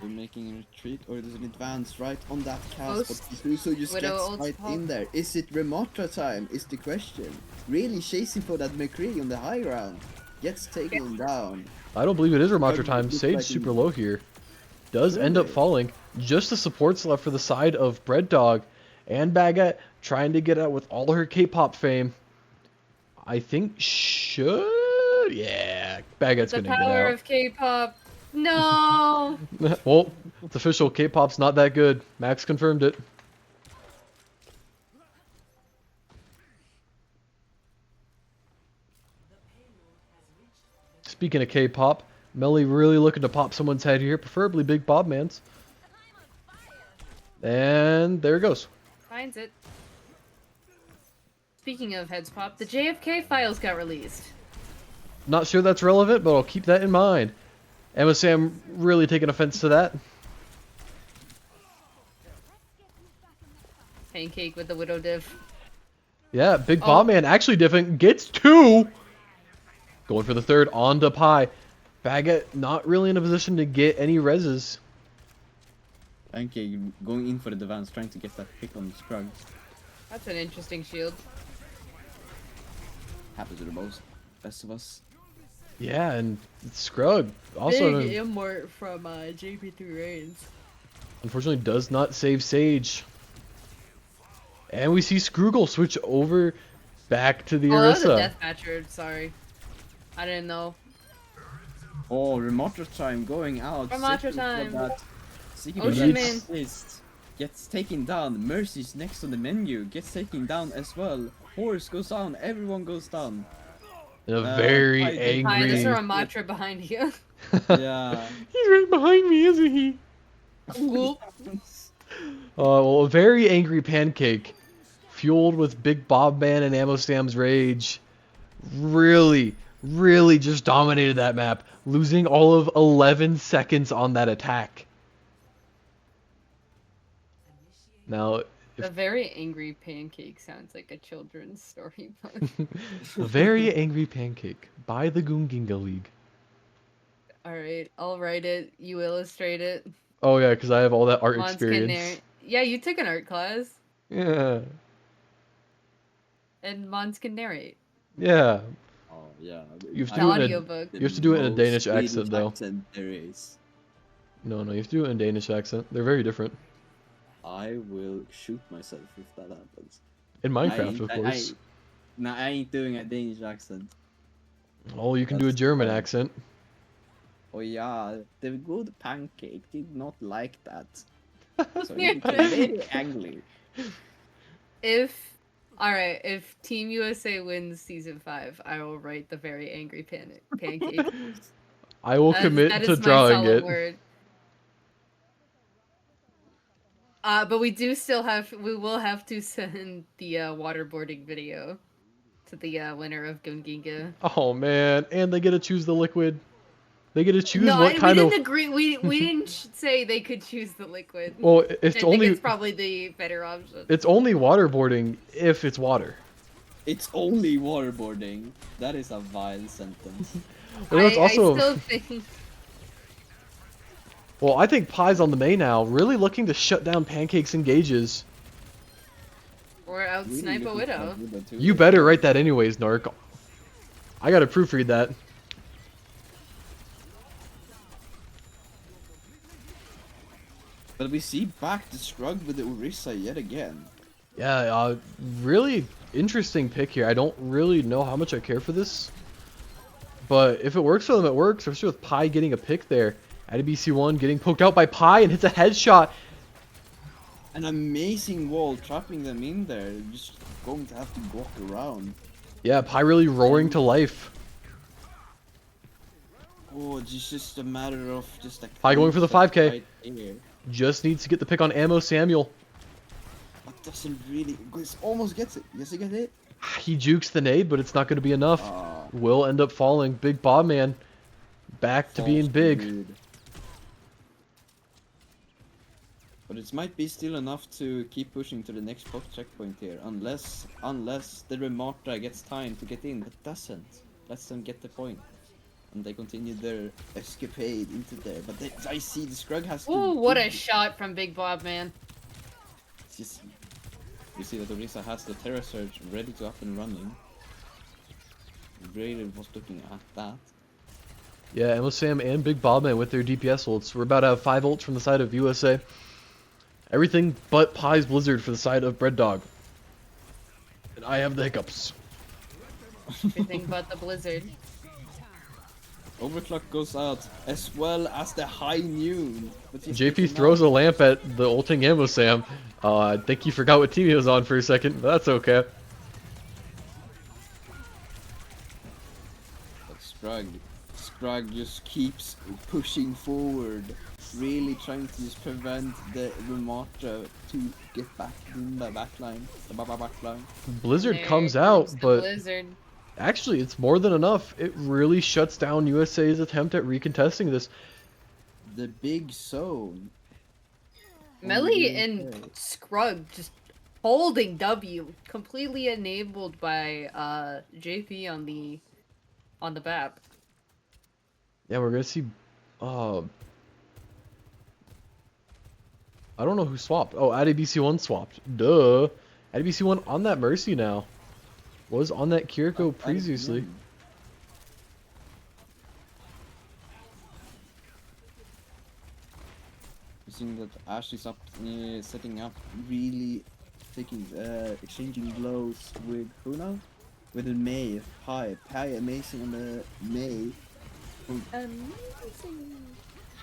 We're making a retreat, or there's an advance right on that cast, Post. but Suso just Widow gets ults right pop. in there. Is it Rematra time? Is the question. Really chasing for that McCree on the high ground. Gets taken down. I don't believe it is Ramatra Doesn't time. look Sage like super him. low here. Does end up Really? falling. Just the supports left for the side of Bread Dog and Baguette trying to get out with all her K-pop fame. I think should Yeah, Baguette's The gonna power get of K-pop. No. out. Well, it's official. K-pop's not that good. Max confirmed it. Speaking of K-pop, Melly really looking to pop someone's head here, preferably Big Bob Man's. And there it goes. Finds it. Speaking of heads pop, the JFK files got released. Not sure that's relevant, but I'll keep that in mind. Emma Sam really taking offense to that. Pancake with the Widow diff. Yeah, Big Oh. Bob Man actually different. Gets 2! Going for the third on to Pi. Baguette not really in a position to get any reses. Pancake going in for the advance, trying to get that pick on the Scrug. That's an interesting shield. Happens to the most best of us. Yeah, and Scrug also Big immort from JP3 Reigns. unfortunately does not save Sage. And we see Scroogle switch over back to the Oh, that was a Orisa. death matcher. Sorry. I didn't know. Oh, Rematra time going out. Rematra Seeking for time. that- Seeking for Ocean that Man. assist. Gets taken down. Mercy's next on the menu. Gets taken down as well. Horse goes down. Everyone goes down. A very Pi did- Hi, angry. there's a Ramatra behind you. Yeah. He's right behind me, isn't he? Whoop. Well, a very angry Pancake, fueled with Big Bob Man and Ammo Sam's rage, really just dominated that map, losing all of 11 seconds on that attack. Now, A very angry pancake sounds like a children's storybook. a very angry Pancake by the Goonginga League. Alright, I'll write it. You illustrate it. Oh yeah, because I have all that art Mons can experience. narrate. Yeah, you took an art class. Yeah, And Mons can narrate. yeah. Oh, yeah. You have to The do it in a- audiobook. You have to do it in a most Danish Swedish accent, though. accent there is. No, you have to do it in Danish accent. They're very different. I will shoot myself if that happens. In I Minecraft, ain't- of I- course. Nah, I ain't doing a Danish accent. Oh, you can do a That's German fine. accent. Oh yeah, the good pancake did not like that. So he became very angry. If Team USA wins season 5, I will write the very angry pancake. I will commit That to is my drawing solid it. word. But we will have to send the waterboarding video to the winner of Gunginga. Oh man, and they get to choose the liquid. They get to choose No, what we kind of. didn't agree. We didn't say they could choose the liquid. Well, I it's think only it's probably the better option. it's only waterboarding if it's water. It's only waterboarding. That is a vile sentence. Well, that's also I still think well. I think Pie's on the May now, really looking to shut down Pancake's engages. we're out Really snipe a looking widow. for Widow too. You better write that anyways, Narc. I gotta proofread that. But we see back the Scrug with the Orisa yet again. Yeah, really interesting pick here. I don't really know how much I care for this, but if it works for them, it works. Especially with Pie getting a pick there. ADBC1 getting poked out by Pie and hits a headshot. An amazing wall trapping them in there. Just going to have to walk around. Yeah, Pie really roaring to life. Oh, it's just a matter of just a. Pie going for the 5K. right here. Just needs to get the pick on Ammo Samuel. But doesn't really. Almost gets it. Yes, he gets it. He jukes the nade, but it's not going to be enough. Ah, Will end up falling. Big Bob Man back to being false big. rude. But it might be still enough to keep pushing to the next pop checkpoint here, unless the Rematra gets time to get in. But doesn't. Lets them get the point, and they continue their escapade into there. But I see the Scrug has. to Ooh, what do- a shot from Big Bob, man. It's just, you see that Orisa has the Terra Surge ready to up and running. Really was looking at that. Yeah, Emma Sam and Big Bob Man with their DPS ults. We're about to have 5 ults from the side of USA. Everything but Pie's Blizzard for the side of Bread Dog. And I have the hiccups. Everything but the blizzard. Overclock goes out, as well as the high noon. But he's JP taken throws out. a lamp at the ulting Ammo Sam. I think he forgot what team he was on for a second, but that's okay. But Scrag just keeps pushing forward, really trying to just prevent the Ramatra to get back in the backline, backline. Blizzard There comes out, the but Blizzard. actually it's more than enough. It really shuts down USA's attempt at recontesting this. The big zone. Melee Okay. and Scrug just holding W, completely enabled by JP on the BAP. Yeah, we're gonna see. I don't know who swapped. Oh, ADBC1 swapped. Duh. ADBC1 on that Mercy now. Was on that Kiriko previously. We're seeing that Ash is up, setting up, really taking, exchanging blows with who now? With the Mei. Pi amazing on the Mei.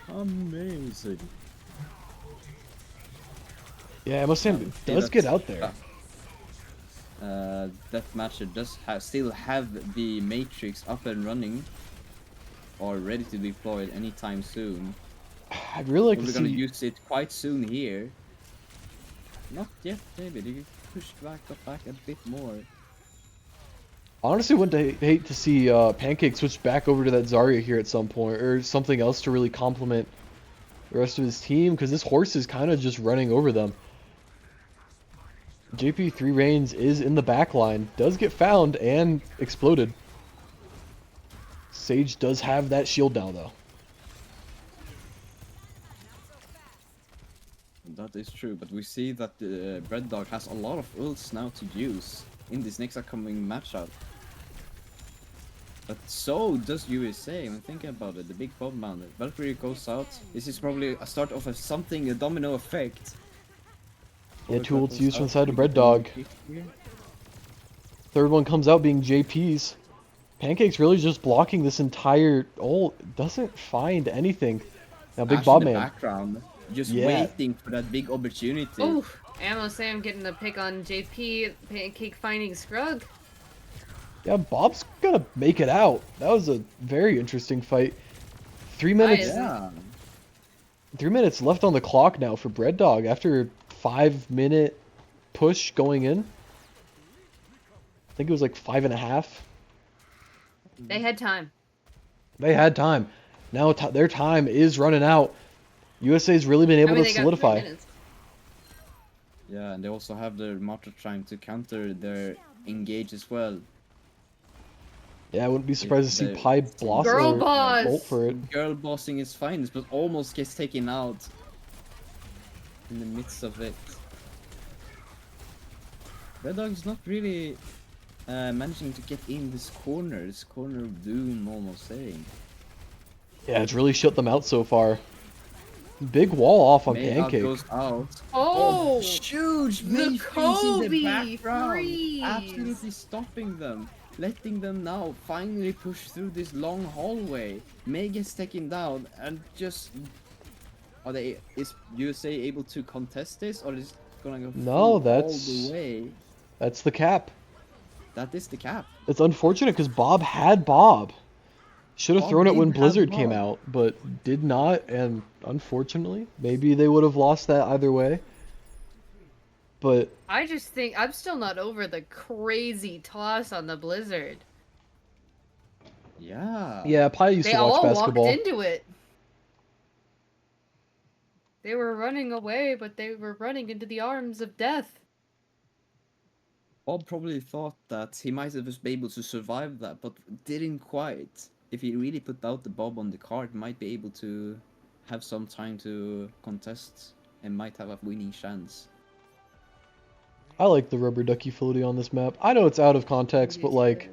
Amazing. Yeah, Ammo Sam does get out there. Deathmatcher does still have the Matrix up and running, or ready to be deployed anytime soon. I'd really like We're to gonna see. use it quite soon here. Not yet, maybe. They pushed back a bit more. Honestly, wouldn't hate to see Pancake switch back over to that Zarya here at some point, or something else to really complement the rest of his team, because this horse is kind of just running over them. JP3 Reigns is in the back line, does get found and exploded. Sage does have that shield now, though. That is true, but we see that Red Dog has a lot of ults now to use in this next upcoming matchup. But so does USA. I'm thinking about it. The big bomb bounder. Valkyrie goes out. This is probably a start of a domino effect. Yeah, two ults used from the Out. side of Red Dog. Third one comes out being JP's. Pancake's really just blocking this entire ult. Doesn't find anything. Now, Big Ash Bob in the Man. background, just Yeah. waiting for that big opportunity. Oh, Ammo Sam getting the pick on JP. Pancake finding Scrug. Yeah, Bob's gonna make it out. That was a very interesting fight. 3 minutes. Nice. Yeah. 3 minutes left on the clock now for Bread Dog after a 5-minute push going in. I think it was like 5.5. They had time. They had time. Now their time is running out. USA's really been able to they got 3 solidify. minutes. Yeah, and they also have their Martyr trying to counter their engage as well. Yeah, I wouldn't be surprised to see the- Pi blossom Girl or boss! bolt for it. Girl bossing is fine, but almost gets taken out in the midst of it. Red Dog's not really managing to get in this corner of doom, almost saying. Yeah, it's really shut them out so far. Big wall off on May out Pancake. goes out. Oh! Huge the May freeze in the Kobe background, freeze! absolutely stopping them, letting them now finally push through this long hallway. May gets taken down, and just is USA able to contest this, or is it gonna go No, all that's- the way? That's the cap. That is the cap. It's unfortunate because Bob had Bob. Should have Bob thrown it did when have Blizzard came Bob. out, but did not, and unfortunately, maybe they would have lost that either way. But I just think I'm still not over the crazy toss on the Blizzard. Yeah. yeah, Pi used They to watch all basketball. walked into it. They were running away, but they were running into the arms of death. Bob probably thought that he might have just been able to survive that, but didn't quite. If he really put out the Bob on the card, might be able to have some time to contest and might have a winning chance. I like the rubber ducky floaty on this map. I know it's out of context, but like,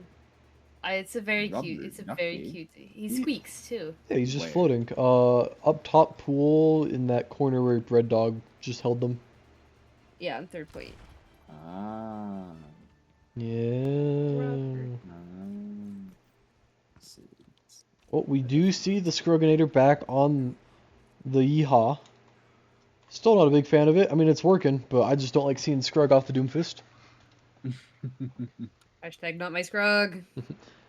It's a very cute. Rubber It's a very ducky. cute. He squeaks too. yeah, he's just Where? floating. Up top pool in that corner where Red Dog just held them. Yeah, on third point. Ah. Yeah. Rubber. Ah. See. Well, we do see the Scruginator back on the Yeehaw. Still not a big fan of it. I mean, it's working, but I just don't like seeing Scrug off the Doomfist. Hashtag not my scrug.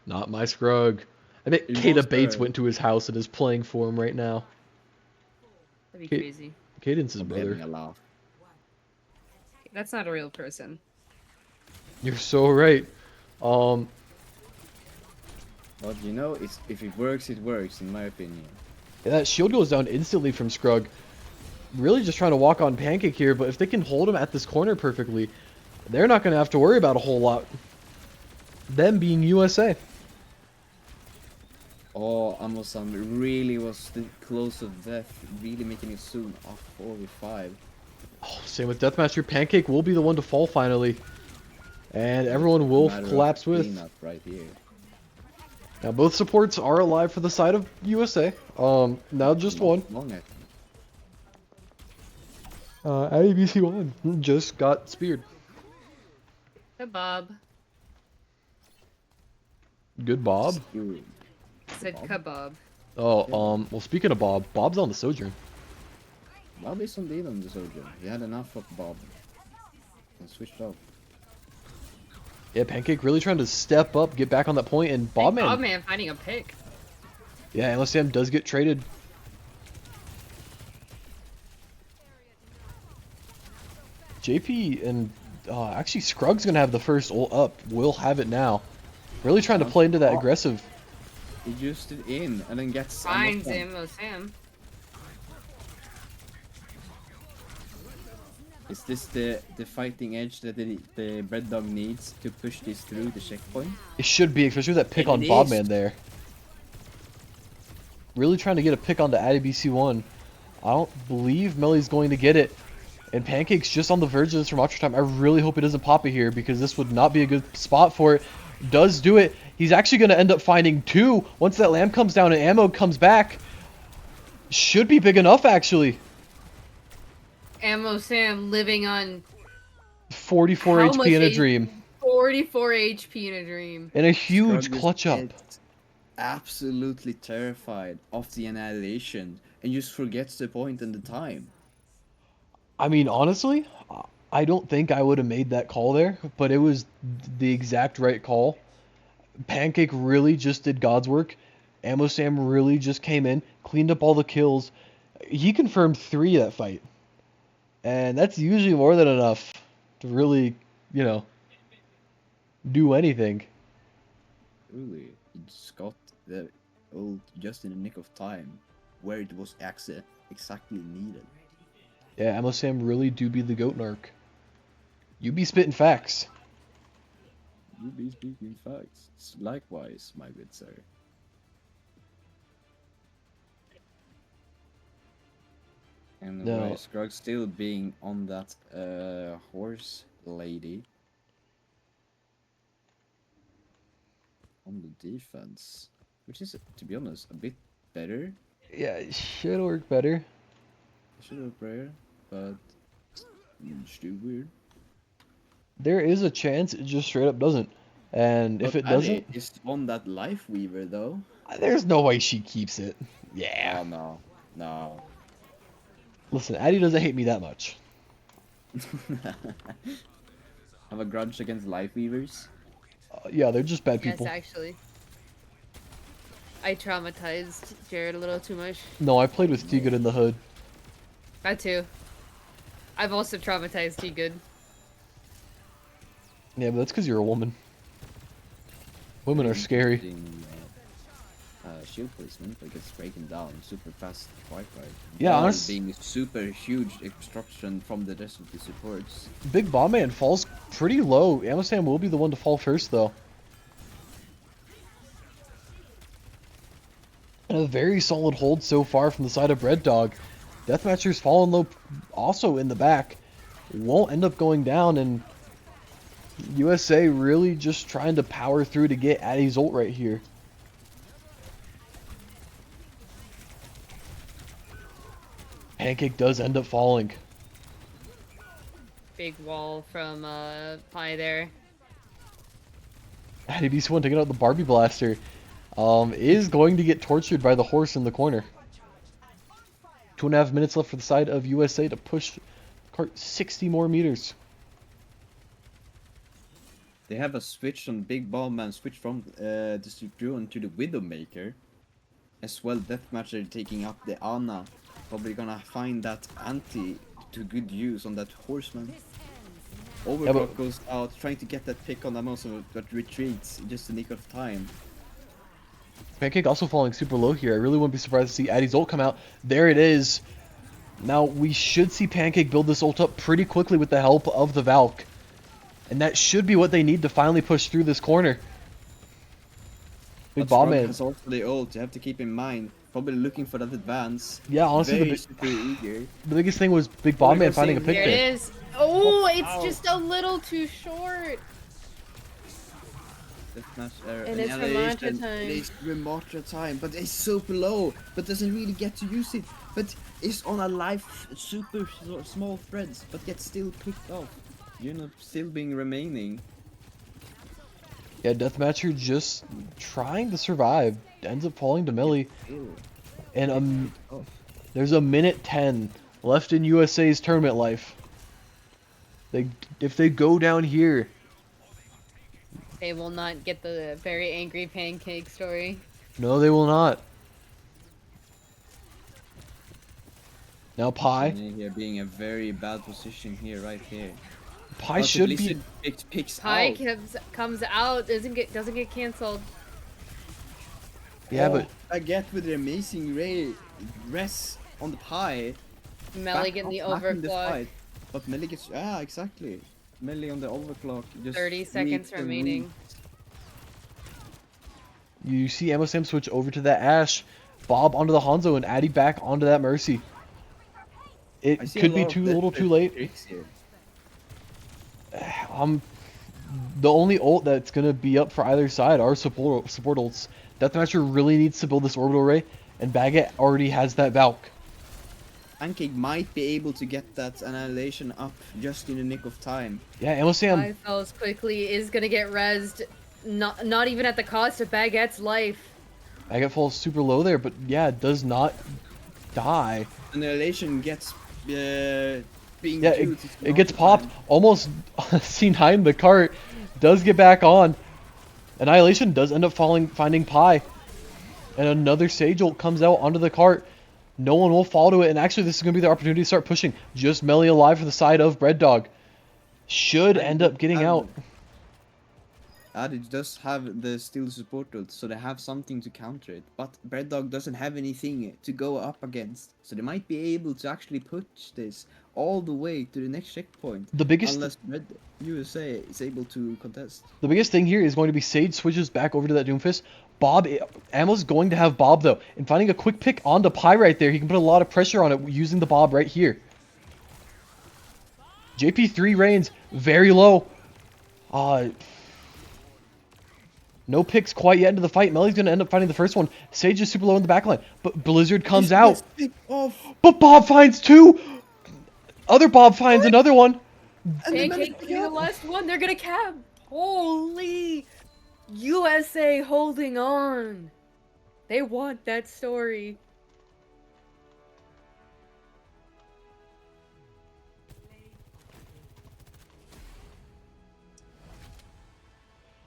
Not my Scrug. I bet He Kata was Bates there. went to his house and is playing for him right now. That'd be Okay. crazy. Caden's his I'm having brother. a laugh. That's not a real person. You're so right. Um, But you know, if it works, it works, in my opinion. that shield goes down instantly from Scrug. Really just trying to walk on Pancake here, but if they can hold him at this corner perfectly, they're not going to have to worry about a whole lot. Them being USA. Oh, Amosan really was close to death, really making it soon off 4v5. Oh, same with Deathmatcher. Pancake will be the one to fall finally. And everyone will Matter of collapse with. cleanup right here. Now both supports are alive for the side of USA. Now just one. Long, I think. IBC1 just got speared. Hey, Bob. Good Bob. Dude, Said Bob? kebab. Oh, well speaking of Bob, Bob's on the Sojourn. Bob is indeed on the Sojourn. He had enough of Bob. And switched off. Yeah, Pancake really trying to step up, get back on that point, and Bob Bob Man. man finding a pick. Yeah, LSM does get traded. JP and actually Scrug's gonna have the first ult up. Will have it now. Really trying to play into that Oh. aggressive. He used it in and then gets Finds Amosan. him, Sam. Is this the fighting edge that the Red Dog needs to push this through the checkpoint? It should be, especially with that pick And on it Bob is. Man there. Really trying to get a pick onto Addy BC1. I don't believe Melly's going to get it. And Pancake's just on the verge of this from Ultra Time. I really hope it doesn't pop it here because this would not be a good spot for it. Does do it. He's actually going to end up finding two once that lamp comes down and ammo comes back. Should be big enough, actually. Ammo Sam living on 44 How HP much in a H- dream. 44 HP in a dream. And a huge Scrub clutch up. gets absolutely terrified of the annihilation and just forgets the point and the time. I mean, honestly, I don't think I would have made that call there, but it was the exact right call. Pancake really just did God's work. Ammo Sam really just came in, cleaned up all the kills. He confirmed 3 that fight. And that's usually more than enough to really, do anything. Really, he just got the ult just in the nick of time, where it was exactly needed. Yeah, Ammo Sam really do be the goat narc. You be spitting facts. You be speaking facts. Likewise, my good sir. And No. Scrug still being on that horse lady. On the defense. Which is, to be honest, a bit better. Yeah, it should work better. Should have prayer, but it's too weird. There is a chance it just straight up doesn't. And if But it doesn't, Ali is on that life weaver though. there's no way she keeps it. Oh Yeah. no. Listen, Addy doesn't hate me that much. Have a grudge against life weavers? Yeah, they're just bad Yes, people. actually. I traumatized Jared a little too much. No, I played with T-Good in the hood. That too. I've also traumatized T-Good. Yeah, but that's because you're a woman. Women are scary. Interesting, shield placement that gets breaking down super fast, quite right. Yeah, While honest- being super huge obstruction from the rest of the supports. Big Bomb Man falls pretty low. Ammo Sam will be the one to fall first, though. And a very solid hold so far from the side of Red Dog. Deathmatcher's fallen low also in the back. Won't end up going down, and USA really just trying to power through to get Addy's ult right here. Pancake does end up falling. Big wall from Pi there. Addy BC1 taking out the Barbie Blaster. is going to get tortured by the horse in the corner. 2.5 minutes left for the side of USA to push cart 60 more meters. They have a switch on Big Bomb Man, switch from the Superior to the Widowmaker. As well, Deathmatcher taking up the Ana. Probably gonna find that anti to good use on that horseman. Overclock goes out, trying to get that pick on them also, but retreats in just a nick of time. Pancake also falling super low here. I really wouldn't be surprised to see Addy's ult come out. There it is. Now, we should see Pancake build this ult up pretty quickly with the help of the Valk. And that should be what they need to finally push through this corner. Big Bob Man. Has also the ult, you have to keep in mind. Probably looking for that advance. Yeah, honestly, Very super eager. the biggest thing was Big Bob Man finding a pick There there. it is. Oh, it's just a little too short. And it's Ramatra time. It's Ramatra time, but it's super low, but doesn't really get to use it. But it's on a life super small threads, but gets still picked off. You know, still being remaining. Yeah, Deathmatcher just trying to survive. Ends up falling to Millie. And there's a minute 10 left in USA's tournament life. If they go down here, They will not get the very angry Pancake story. no, they will not. Now Pi. Here being a very bad position here, right here. Pi should be. Picks Pi out. comes out, doesn't get canceled. Yeah, but Baguette with the amazing res on the Pi. Melee getting the overclock. But Melee gets exactly. Melee on the overclock. Just 30 seconds remaining. you see MSM switch over to that Ashe, Bob onto the Hanzo, and Addy back onto that Mercy. It could be a little too late. The only ult that's gonna be up for either side are support ults. Deathmatcher really needs to build this orbital ray, and Baguette already has that Valk. Pancake might be able to get that annihilation up just in the nick of time. Yeah, MSM. Pi falls quickly, is gonna get rezzed. Not even at the cost of Baguette's life. Baguette falls super low there, but yeah, does not die. Annihilation gets being Yeah, used. it gets popped. Almost C9 the cart does get back on. Annihilation does end up finding Pi. And another Sage ult comes out onto the cart. No one will fall to it, and actually this is going to be the opportunity to start pushing. Just Melee alive for the side of Bread Dog. Should end up getting out. Addy does have the steel support ult, so they have something to counter it. But Bread Dog doesn't have anything to go up against, so they might be able to actually push this all the way to the next checkpoint. The biggest Unless Red USA is able to contest. The biggest thing here is going to be Sage switches back over to that Doomfist. Bob, Ammo's going to have Bob though, and finding a quick pick onto Pi right there, he can put a lot of pressure on it using the Bob right here. JP3 reigns very low. No picks quite yet into the fight. Melee's going to end up finding the first one. Sage is super low in the backline, but Blizzard comes out. But Bob finds two. Other Bob finds another one. Pancake to be the last one. They're gonna cap. Holy! USA holding on. They want that story.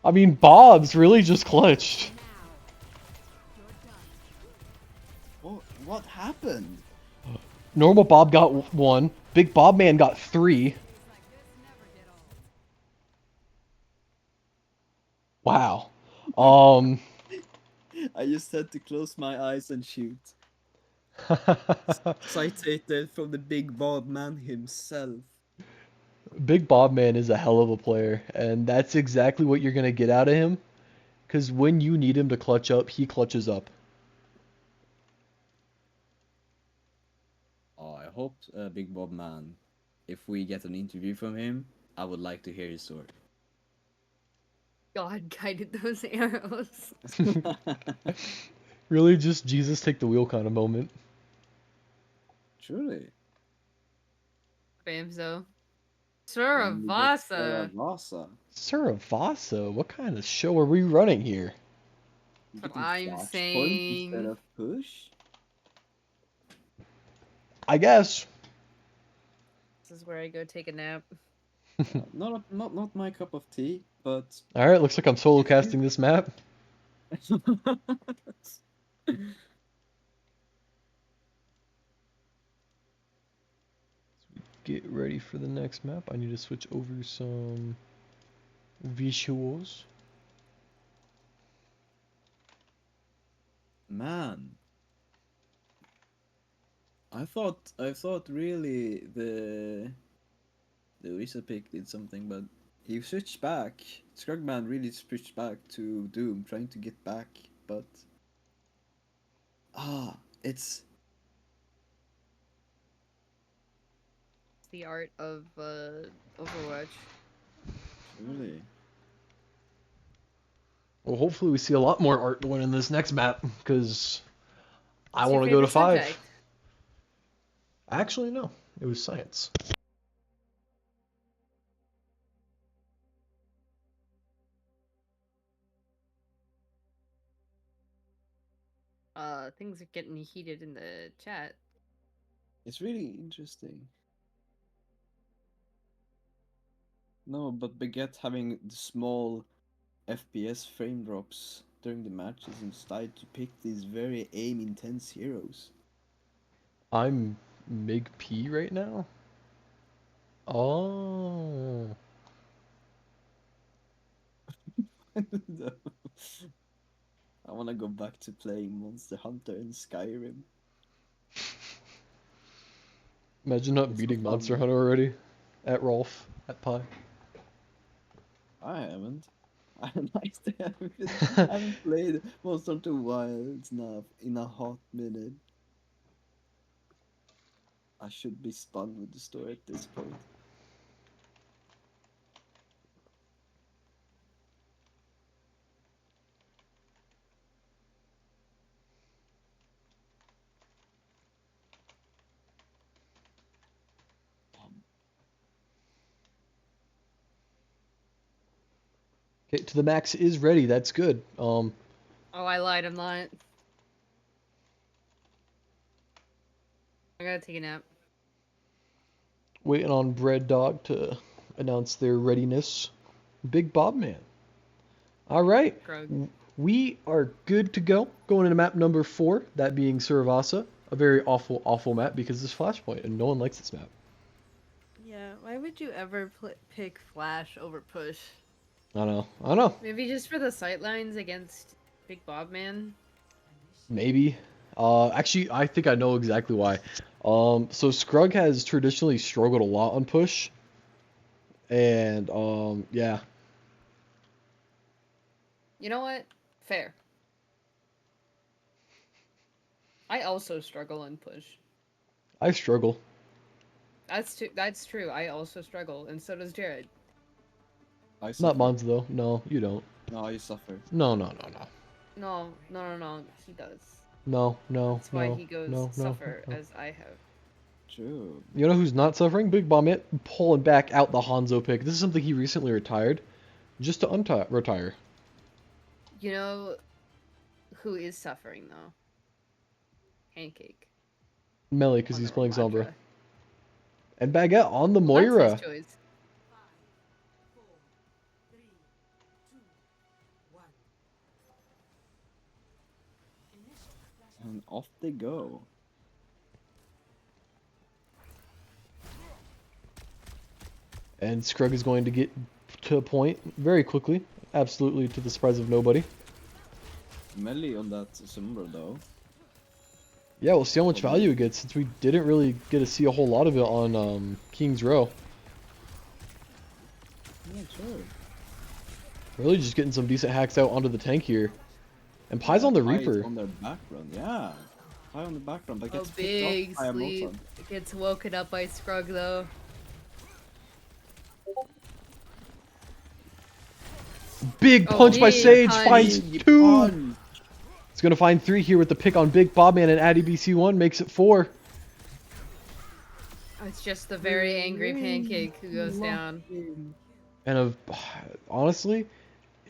I mean, Bob's really just clutched. What happened? Normal Bob got one. Big Bob Man got three. Wow. I just had to close my eyes and shoot. Cited from the Big Bob Man himself. Big Bob Man is a hell of a player, and that's exactly what you're gonna get out of him. Because when you need him to clutch up, he clutches up. Oh, I hope Big Bob Man, if we get an interview from him, I would like to hear his story. God guided those arrows. Really just Jesus take the wheel kind of moment. Truly. Bamzo. Suravasa. Suravasa. Suravasa? What kind of show are we running here? You But getting I'm flash point saying- instead of push. I guess. This is where I go take a nap. Not my cup of tea, but All right, looks like I'm solo casting this map. Get ready for the next map. I need to switch over some visuals. Man, I thought really the Orisa pick did something, but he switched back. Scrugman really switched back to Doom, trying to get back, but it's The art of Overwatch. really. Well, hopefully we see a lot more art going in this next map, because I What's your want to go to favorite 5. subject? Actually, no. It was science. Things are getting heated in the chat. It's really interesting. No, but Baguette having the small FPS frame drops during the matches instead to pick these very aim intense heroes. I'm Mig P right now. Oh. I wanna go back to playing Monster Hunter and Skyrim. Imagine not It's beating so Monster fun. Hunter already. At Rolf. At Pi. I haven't. I haven't played Monster Hunter Wilds now in a hot minute. I should be stunned with the story at this point. Okay, to the max is ready. That's good. Oh, I lied. I'm not. I gotta take a nap. Waiting on Bread Dog to announce their readiness. Big Bob Man. All right. Grog. We are good to go. Going into map number 4, that being Suravasa. A very awful, awful map because it's Flashpoint, and no one likes this map. Yeah, why would you ever pick Flash over Push? I know. Maybe just for the sightlines against Big Bob Man? Maybe. Actually, I think I know exactly why. So Scrug has traditionally struggled a lot on push. And, yeah. You know what? Fair. I also struggle on Push. I struggle. That's true. I also struggle, and so does Jared. I Not suffer. Mons, though. No, you don't. No, you suffer. No. No, he does. No. That's why he goes no. suffer, as I have. True. You know who's not suffering? Big Bomb It pulling back out the Hanzo pick. This is something he recently retired. Just to retire. You know who is suffering, though? Pancake. Melee, because on he's the playing Sombra. Ramattra. And Baguette on the Well, Moira. that's his choice. And off they go. And Scrug is going to get to a point very quickly. Absolutely to the surprise of nobody. Melee on that Sombra though. Yeah, we'll see how much value it gets since we didn't really get to see a whole lot of it on King's Row. Yeah, sure. Really just getting some decent hacks out onto the tank here. And Pie's on the Pie is Reaper. on their background, yeah. Pie on the background, but Oh, gets picked big off by a sleep. Molten. Gets woken up by Scrug, though. Big Oh, punch by big Sage punch. finds Big 2. punch. It's going to find 3 here with the pick on Big Bobman, and Addy BC1 makes it 4. It's just the very angry Pancake who goes down. And honestly,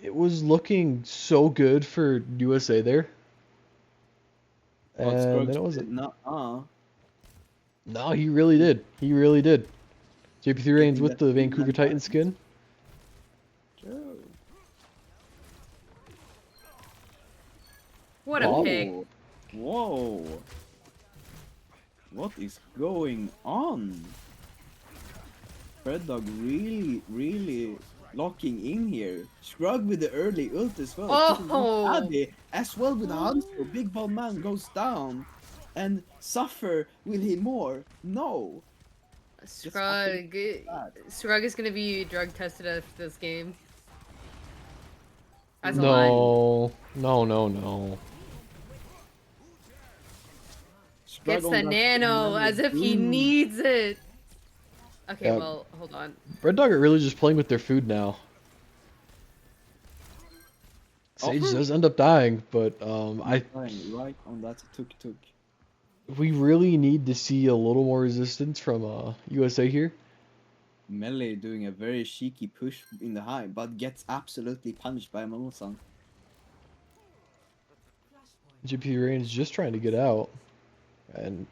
it was looking so good for USA there. Well, And Scruggs then it wasn't. did not. No, he really did. He really did. JP3 Reigns Getting with that the three-man Vancouver Titan skin. Joe. What a Wow. pick. Whoa. What is going on? Red Dog really locking in here. Scrug with the early ult as well. putting on Oh. Addy, as well with Hanzo. Big Ball Man goes down. And Suffer, will he more? No. Scrug. bad. Scrug is gonna be drug tested after this game. That's a lie. No. Scrug Gets on the that nano banana as if he boom. needs it. Okay, Yeah. well, hold on. Red Dog are really just playing with their food now. Sage Oh. does end up dying, but Dying right on that tuk. we really need to see a little more resistance from USA here. Melee doing a very cheeky push in the high, but gets absolutely punched by Momosan. GP Reigns just trying to get out, and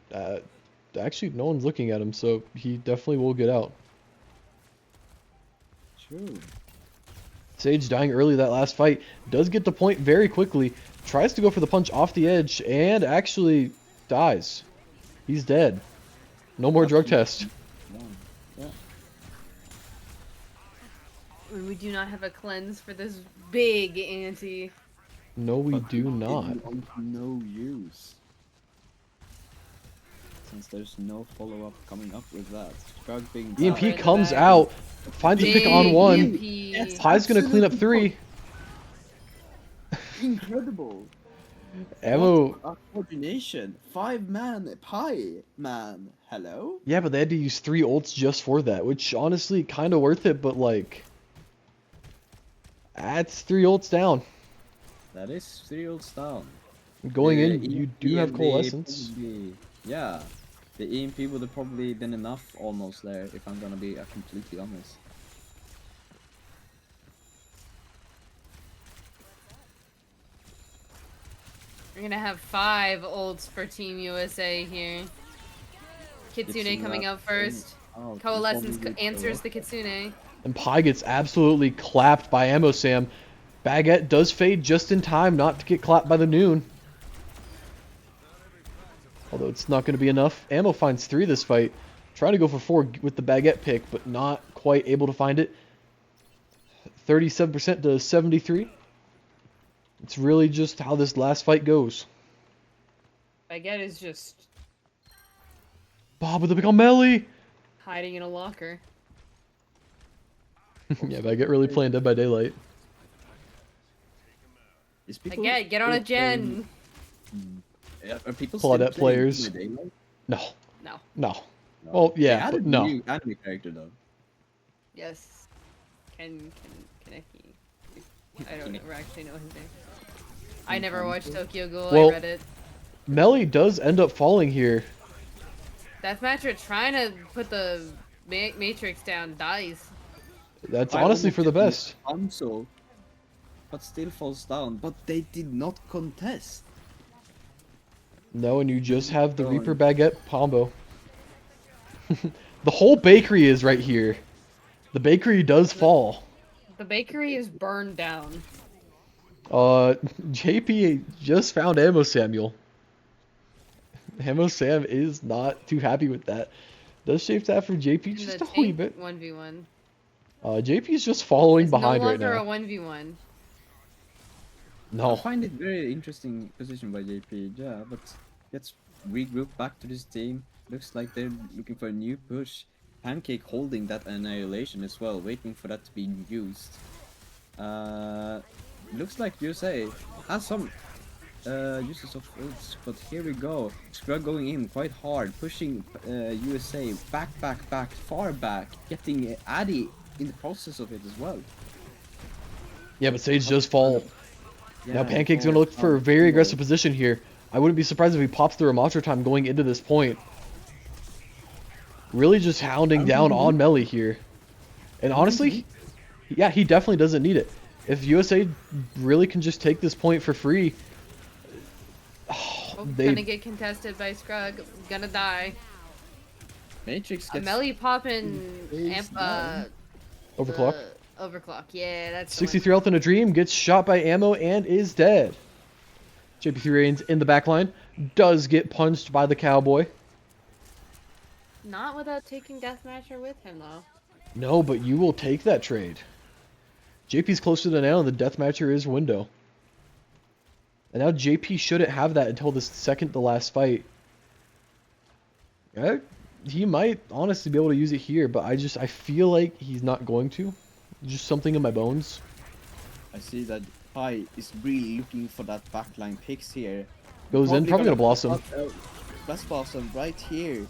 actually no one's looking at him, so he definitely will get out. True. Sage dying early that last fight, does get the point very quickly, tries to go for the punch off the edge, and actually dies. He's dead. No more drug test. Yeah. We do not have a cleanse for this big anti. No, we But do it not. of no use. Since there's no follow-up coming up with that. Scrug being EMP Right in the comes back. out, finds a pick Big on one. EMP. Yes. Pie's gonna clean up three. incredible. Ammo. What a coordination. 5-man Pie man. Hello? Yeah, but they had to use 3 ults just for that, which honestly kind of worth it, but like, that's 3 ults down. That is 3 ults down. Going The in, you EMP do have and coalescence. Yeah. The EMP would have probably been enough almost there, if I'm gonna be completely honest. We're gonna have 5 ults for Team USA here. Kitsune Kitsune coming up out first. Oh, Coalescence probably answers so. the Kitsune. And Pie gets absolutely clapped by Ammo Sam. Baguette does fade just in time not to get clapped by the Noon. Although it's not going to be enough. Ammo finds 3 this fight. Trying to go for 4 with the Baguette pick, but not quite able to find it. 37% to 73. It's really just how this last fight goes. Baguette is just Bob with the pick on Melly! hiding in a locker. Yeah, Baguette really playing Dead by Daylight. Is people Baguette, get on a still gen! playing- Are people Claudette still playing players. Dead by Daylight? No, No. no. No. Well, They yeah, added but no. a new anime character though. Yes. Kaneki. I don't actually know his name. I never watched Tokyo Ghoul, Well- I read it. Melly does end up falling here. Deathmatcher trying to put the Matrix down dies. That's I honestly almost for the did best. Hanzo, but still falls down. But they did not contest. No, and you just have the Going. Reaper Baguette combo. The whole bakery is right here. The bakery does fall. The bakery is burned down. JP just found Ammo Samuel. Ammo Sam is not too happy with that. Does shave that for JP In just the a wee tank, bit. 1v1. JP is just following It's behind no right longer now. a 1v1. I No. find it very interesting position by JP. Yeah, but let's regroup back to this team. Looks like they're looking for a new push. Pancake holding that annihilation as well, waiting for that to be used. Looks like USA has some uses of ults, but here we go. Scrug going in quite hard, pushing USA back, far back, getting Addy in the process of it as well. Yeah, but Sage does fall. Now Yeah, Pancake's fall gonna look for a down, very fall. aggressive position here. I wouldn't be surprised if he pops the Ramatra time going into this point. Really just hounding down on Melly here. And honestly, yeah, he definitely doesn't need it. If USA really can just take this point for free, Oh, they gonna get contested by Scrug. Gonna die. Matrix gets Melly popping Is overclock. Overclock. Yeah, that's the one. 63 health in a dream, gets shot by ammo and is dead. JP3 Reigns in the back line, does get punched by the cowboy. Not without taking Deathmatcher with him though. No, but you will take that trade. JP's closer to the nail and the deathmatcher is window. And now JP shouldn't have that until the second to last fight. He might honestly be able to use it here, but I feel like he's not going to. Just something in my bones. I see that Pi is really looking for that backline picks here. Goes in, probably gonna blossom. Blast Blossom right here.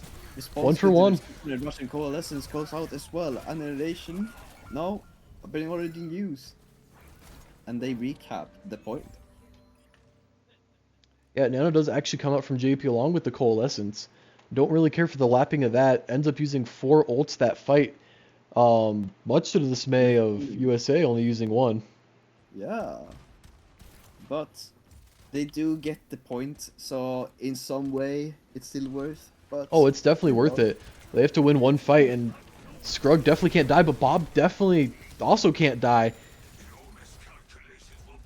One for one. The Russian Coalescence goes out as well. Annihilation. No, but already used. And they recap the point. Yeah, Nano does actually come out from JP along with the Coalescence. Don't really care for the lapping of that. Ends up using 4 ults that fight. Much to the dismay of USA, only using 1. Yeah. But they do get the point, so in some way it's still worth. But Oh, it's definitely worth it. They have to win 1 fight, and Scrug definitely can't die, but Bob definitely also can't die.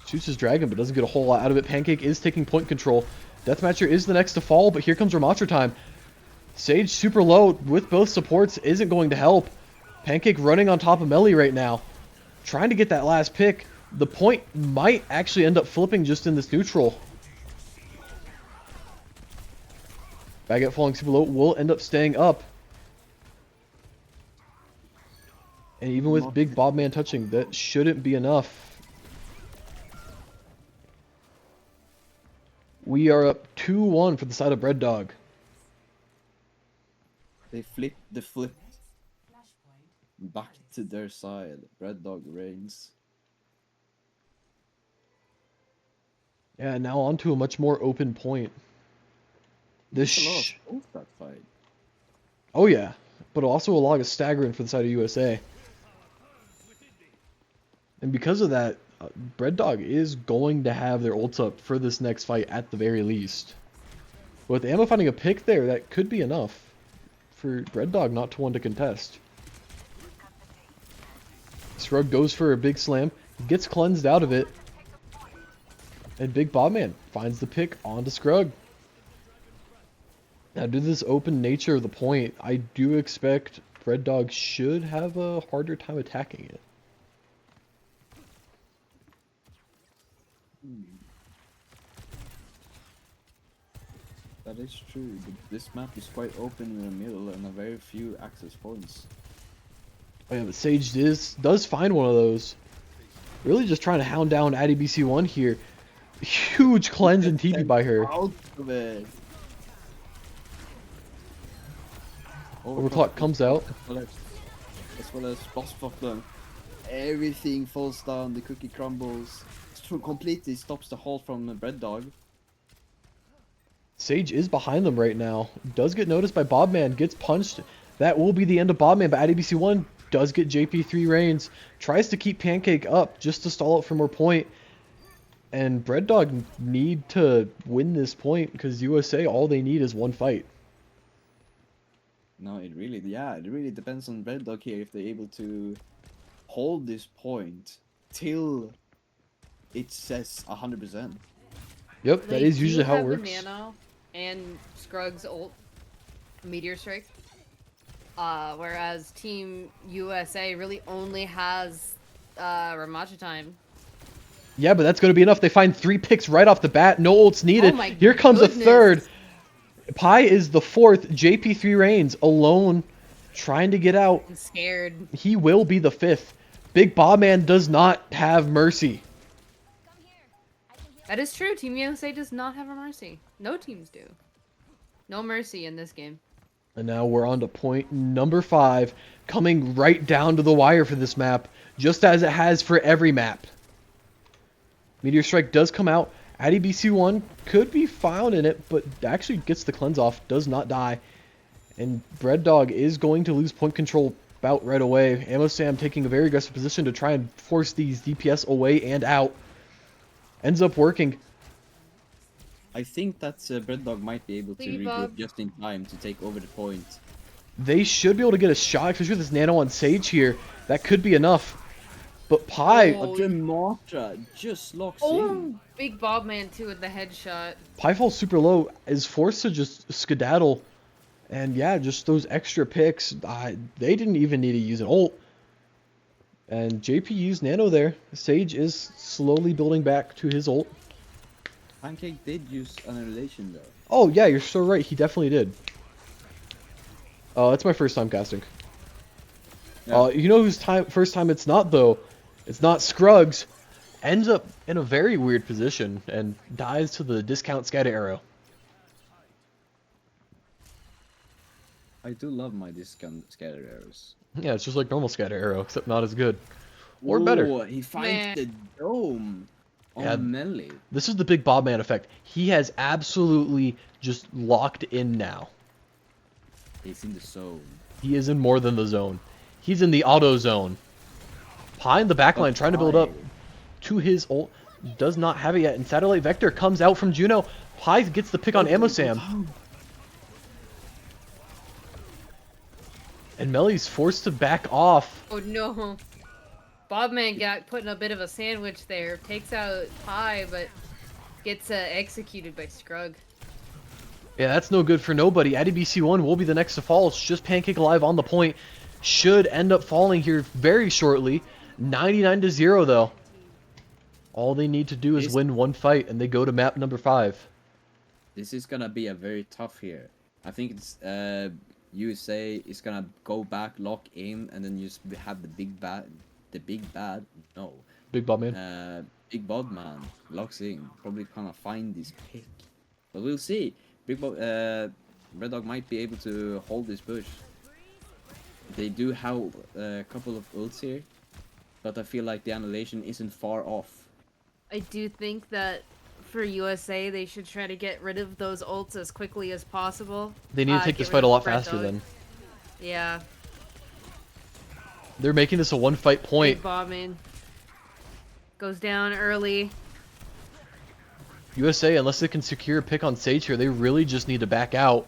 Shoots his dragon, but doesn't get a whole lot out of it. Pancake is taking point control. Deathmatcher is the next to fall, but here comes Ramatra time. Sage super low with both supports isn't going to help. Pancake running on top of Melly right now. Trying to get that last pick. The point might actually end up flipping just in this neutral. Baguette falling super low will end up staying up. And even with Big Bobman touching, that shouldn't be enough. We are up 2-1 for the side of Bread Dog. they flip the flip back to their side. Bread Dog reigns. Yeah, now onto a much more open point. This There's a lot of ult that fight. Oh yeah, but also a lot of staggering for the side of USA. And because of that, Bread Dog is going to have their ults up for this next fight at the very least. With Ammo finding a pick there, that could be enough for Bread Dog not to want to contest. Scrug goes for a big slam, gets cleansed out of it, and Big Bobman finds the pick onto Scrug. Now, due to this open nature of the point, I do expect Bread Dog should have a harder time attacking it. That is true, but this map is quite open in the middle and a very few access points. Oh yeah, but Sage does find one of those. Really just trying to hound down Addy BC1 here. Huge cleanse and TP by her. Out of it. Overclock comes out. As well as boss problem. Everything falls down, the cookie crumbles. Completely stops the hold from the Bread Dog. Sage is behind them right now. Does get noticed by Bobman. Gets punched. That will be the end of Bobman, but Addy BC1 does get JP3 reigns. Tries to keep Pancake up just to stall out for more point. And Bread Dog need to win this point because USA, all they need is 1 fight. No, it really depends on Bread Dog here if they're able to hold this point till it says 100%. Yep, that They is do usually how it have the works. Nano and Scrug's ult, Meteor Strike. Whereas Team USA really only has Ramatra time. Yeah, but that's going to be enough. They find 3 picks right off the bat. No ults needed. Oh my Here comes goodness. a third. Pi is the 4th. JP3 reigns alone, trying to get out. I'm scared. He will be the 5th. Big Bobman does not have mercy. That is true. Team USA does not have a mercy. No teams do. No mercy in this game. And now we're on to point number 5, coming right down to the wire for this map, just as it has for every map. Meteor Strike does come out. Addy BC1 could be found in it, but actually gets the cleanse off, does not die. And Bread Dog is going to lose point control about right away. Ammo Sam taking a very aggressive position to try and force these DPS away and out. Ends up working. I think that Bread Dog might be able to Ladybug. regroup just in time to take over the point. They should be able to get a shot, especially with this nano on Sage here. That could be enough. But Pi, Oh, Dramatra just locks Oh, in. big Bob Man too with the headshot. Pi falls super low, is forced to just skedaddle. And yeah, just those extra picks, they didn't even need to use an ult. And JP used nano there. Sage is slowly building back to his ult. Pancake did use Annihilation though. Oh yeah, you're so right, he definitely did. That's my first time casting. Yeah. You know whose first time it's not though? It's not Scruggs. Ends up in a very weird position and dies to the discount scatter arrow. I do love my discount scatter arrows. Yeah, it's just like normal scatter arrow, except not as good. Or better. Ooh, he finds Man. the dome on Yeah. melee. This is the big Bob Man effect. He has absolutely just locked in now. He's in the zone. He is in more than the zone. He's in the auto zone. Pi in the backline trying to build up to his ult. Does not have it yet. And Satellite Vector comes out from Juno. Pi gets the pick on Ammo Sam. And Melly's forced to back off. Oh no. Bob Man got put in a bit of a sandwich there. Takes out Pi, but gets executed by Scrug. Yeah, that's no good for nobody. ADBC1 will be the next to fall. It's just Pancake Alive on the point. Should end up falling here very shortly. 99-0 though. All they need to do is win one fight and they go to map number 5. This is gonna be a very tough here. I think it's USA is gonna go back, lock in, and then just have the big bad. No. Big Bob Man. Big Bob Man locks in. Probably gonna find this pick, but we'll see. Red Dog might be able to hold this push. They do have a couple of ults here, but I feel like the Annihilation isn't far off. I do think that for USA, they should try to get rid of those ults as quickly as possible. They need to take Get this rid fight a of lot Red faster Dog. then. Yeah, They're making this a one fight point. big Bob Man goes down early. USA, unless they can secure a pick on Sage here, they really just need to back out.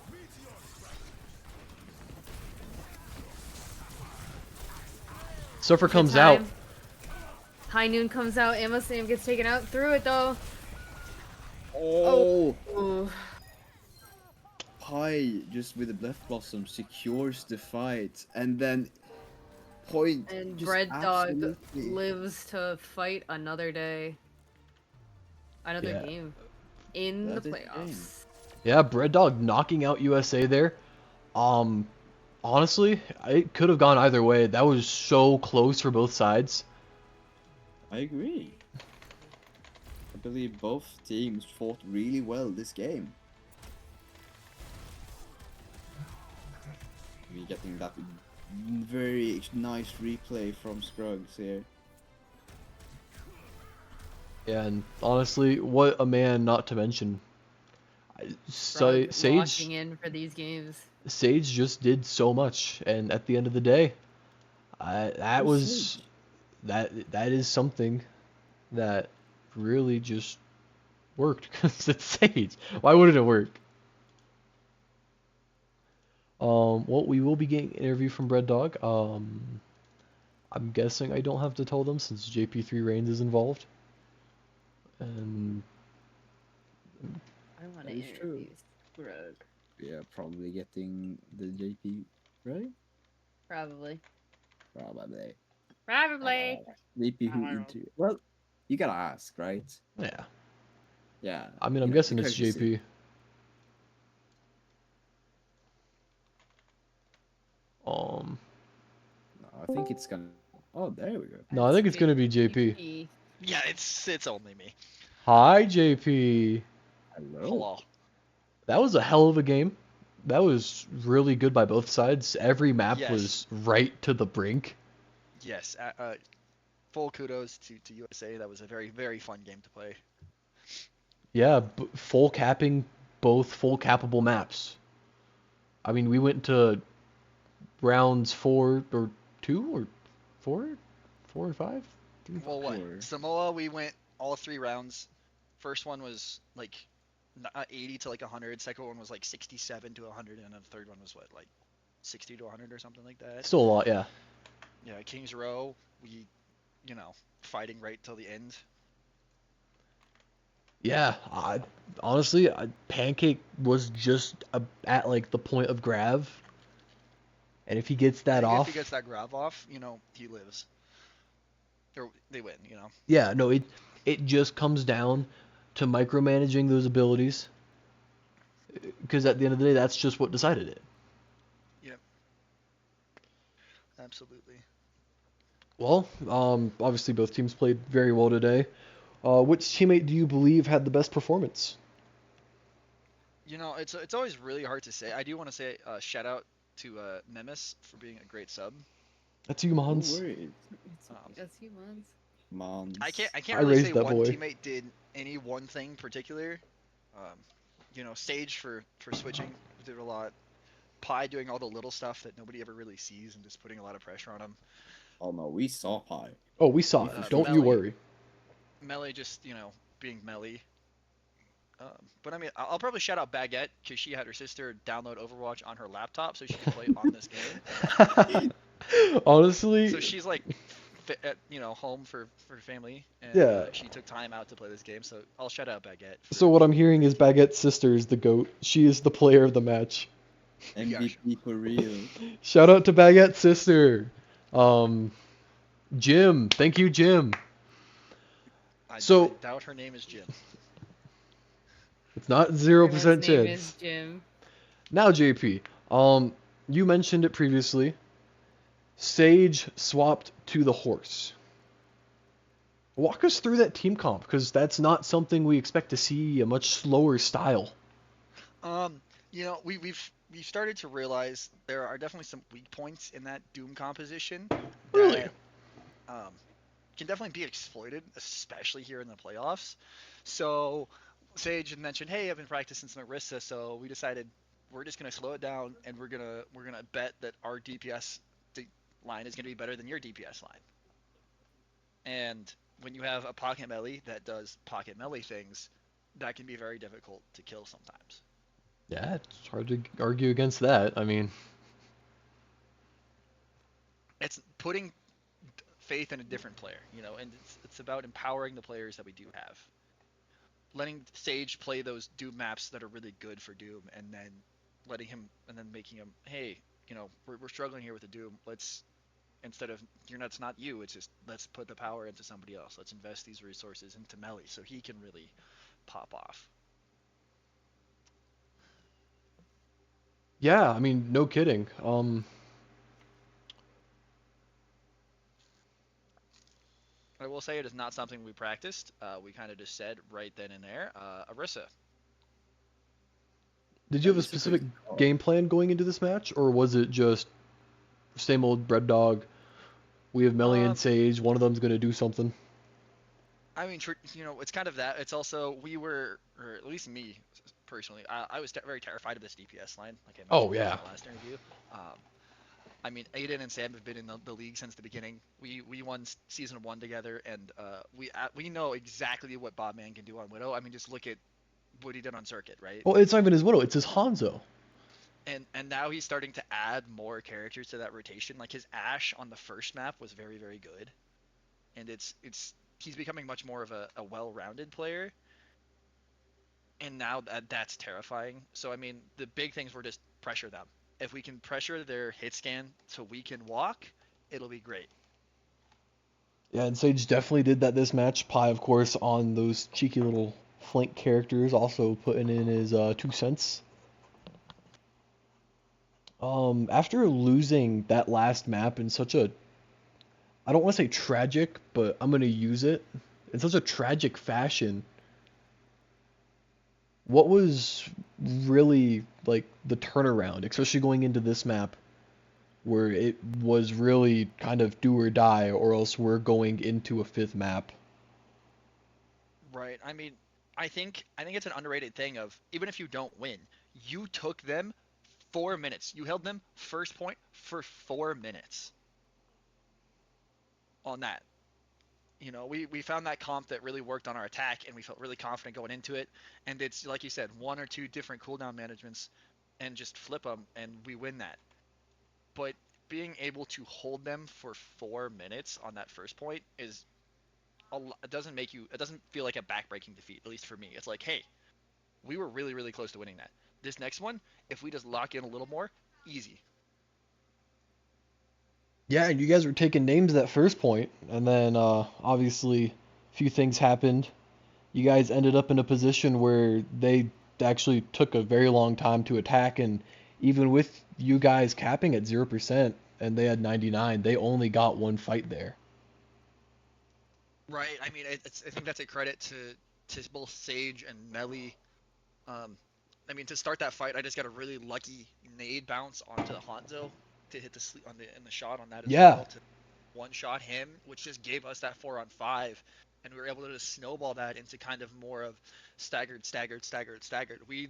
Surfer comes out. Time. High Noon comes out. Ammo Sam gets taken out through it though. Oh, Ooh. Pi just with the Breath Blossom secures the fight, and then Point And just Bread Dog absolutely- lives to fight another day. Another Yeah. game. In the That is playoffs. Yeah, Bread Dog knocking out USA there. Honestly, it could have gone either way. That was so close for both sides. I agree. I believe both teams fought really well this game. We're getting that very nice replay from Scruggs here. Yeah, and honestly, what a man not to mention. Frog Sage locking in for these games. Sage just did so much, and at the end of the day, that was that is something that really just worked because it's Sage. Why wouldn't it work? Well, we will be getting an interview from Bread Dog. I'm guessing I don't have to tell them since JP3 Reigns is involved. And I want to That is true. interview Scrug. Yeah, probably getting the JP, right? Probably. Probably. Probably. JP who I don't know. into? Well, you gotta ask, right? yeah, Yeah. I mean, I'm you know, guessing it's because you see- JP. No, I think it's gonna. Oh, there we go. No, I think it's gonna be JP. Yeah, it's only me. Hi, JP. Hello. Hello. That was a hell of a game. That was really good by both sides. Every map Yes. was right to the brink. Yes. Full kudos to USA. That was a very, very fun game to play. Yeah, full capping both full cappable maps. I mean, we went to rounds 4 or 2 or 4, 4 and 5, 3 and 5. Well, what? Four. Samoa, we went all 3 rounds. First one was like 80 to like 100. Second one was like 67 to 100, and then the third one was what, like 60 to 100 or something like that. Still a lot, yeah. Yeah, Kings Row, we, fighting right till the end. Yeah, honestly, Pancake was just at like the point of grav, and if he gets I that think off, if he gets that grab off, he lives. Or they win. yeah, no, it just comes down to micromanaging those abilities, because at the end of the day, that's just what decided it. Yep. Absolutely. Well, obviously both teams played very well today. Which teammate do you believe had the best performance? It's always really hard to say. I do want to say shout out to Nemes for being a great sub. That's you, No Mons. worries. Um, Yes, he was. Moms. I can't I really raised say that one boy. teammate did any one thing particular. Sage for switching did a lot. Pi doing all the little stuff that nobody ever really sees and just putting a lot of pressure on him. Oh no, we saw Pi. Oh, we saw it. Don't you Melly. worry. Melee just being Melee. But I mean, I'll probably shout out Baguette because she had her sister download Overwatch on her laptop so she could play on this game. Honestly, So she's like, home for family, and Yeah. she took time out to play this game. So I'll shout out Baguette. so what I'm hearing is Baguette's sister is the GOAT. She is the player of the match. MVP for real. Shout out to Baguette's sister. Jim. Thank you, Jim. I So- doubt her name is Jim. It's not 0% Everyone's name chance. is Jim. Now, JP, you mentioned it previously. Sage swapped to the horse. Walk us through that team comp, because that's not something we expect to see, a much slower style. We've started to realize there are definitely some weak points in that Doom composition Really? that can definitely be exploited, especially here in the playoffs. So Sage had mentioned, hey, I've been practicing some Orisa, so we decided we're just gonna slow it down and we're gonna bet that our DPS line is gonna be better than your DPS line. And when you have a pocket melee that does pocket melee things, that can be very difficult to kill sometimes. Yeah, it's hard to argue against that. I mean, It's putting faith in a different player, and it's about empowering the players that we do have. Letting Sage play those Doom maps that are really good for Doom, and then making him, hey, we're struggling here with the Doom. Instead of it's not you, it's just let's put the power into somebody else. Let's invest these resources into Melee so he can really pop off. yeah, I mean, no kidding. I will say it is not something we practiced. We kind of just said right then and there, Orisa. Did you have a This is a specific crazy call. game plan going into this match, or was it just same old Bread Dog? We have Melly Um, and Sage. One of them's gonna do something. I mean, it's kind of that. It's also or at least me personally, I was very terrified of this DPS line. Like I Oh, mentioned in yeah. the last interview. I mean, Aiden and Sam have been in the league since the beginning. We won season 1 together, and we know exactly what Bobman can do on Widow. I mean, just look at what he did on Circuit, right? Well, it's not even his Widow. It's his Hanzo. And now he's starting to add more characters to that rotation. Like his Ashe on the first map was very, very good, and he's becoming much more of a well-rounded player. And now that's terrifying. So I mean, the big things were just pressure them. If we can pressure their hit scan so we can walk, it'll be great. Yeah, and Sage definitely did that this match. Pi, of course, on those cheeky little flank characters, also putting in his 2 cents. After losing that last map in such a, I don't want to say tragic, but I'm gonna use it in such a tragic fashion. What was really like the turnaround, especially going into this map, where it was really kind of do or die, or else we're going into a 5th map? Right. I mean, I think it's an underrated thing of even if you don't win, you took them 4 minutes. You held them first point for 4 minutes. on that. You know, we found that comp that really worked on our attack, and we felt really confident going into it. And it's like you said, one or two different cooldown managements, and just flip them, and we win that. But being able to hold them for 4 minutes on that first point is it doesn't make you, it doesn't feel like a backbreaking defeat, at least for me. It's like, hey, we were really, really close to winning that. This next one, if we just lock in a little more, easy. Yeah, and you guys were taking names that first point, and then obviously a few things happened. You guys ended up in a position where they actually took a very long time to attack, and even with you guys capping at 0% and they had 99, they only got one fight there. Right. I mean, I think that's a credit to both Sage and Melly. I mean, to start that fight, I just got a really lucky nade bounce onto Hanzo to hit the sleep in the shot on that as Yeah. well, to one shot him, which just gave us that 4-on-5, and we were able to just snowball that into kind of more of staggered. We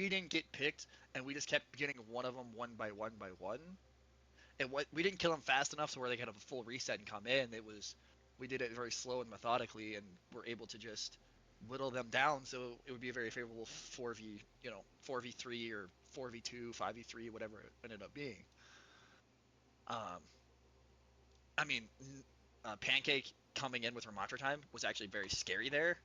didn't get picked, and we just kept getting one of them one by one. And we didn't kill them fast enough to where they could have a full reset and come in. We did it very slow and methodically, and were able to just whittle them down, so it would be a very favorable 4v3 or 4v2, 5v3, whatever it ended up being. I mean, Pancake coming in with Ramatra time was actually very scary there.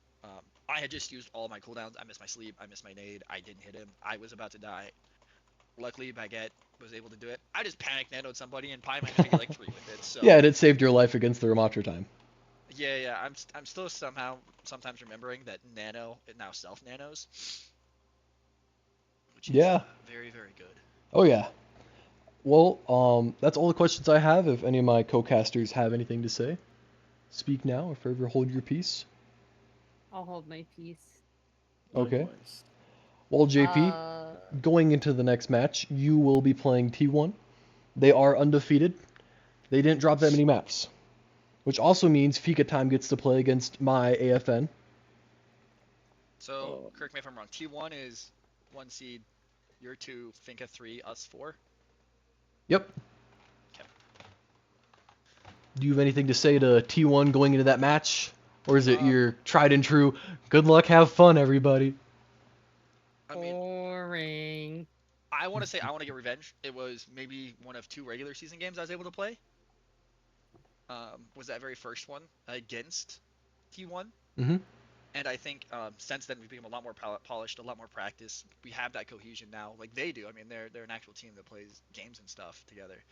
I had just used all my cooldowns. I missed my sleep. I missed my nade. I didn't hit him. I was about to die. Luckily, Baguette was able to do it. I just panic nanoed somebody, and Pi managed to get like 3 with it. So Yeah, and it saved your life against the Ramatra time. yeah. I'm still sometimes remembering that Nano it now self nanos, which is Yeah. very, very good. Oh yeah. Well, that's all the questions I have. If any of my co-casters have anything to say, speak now or forever hold your peace. I'll hold my peace. Okay. Likewise. Well, JP, going into the next match, you will be playing T1. They are undefeated. They didn't drop that many maps, which also means Fika Time gets to play against my AFN. So correct me if I'm wrong. T1 is 1 seed. You're 2. Finka 3. Us 4. Yep. Okay. Do you have anything to say to T1 going into that match? Or is it your tried and true, good luck, have fun, everybody? I mean, Boring. I want to say I want to get revenge. It was maybe one of 2 regular season games I was able to play. Was that very first one against T1. Mm-hmm. And I think since then we've become a lot more polished, a lot more practice. We have that cohesion now, like they do. I mean, they're an actual team that plays games and stuff together.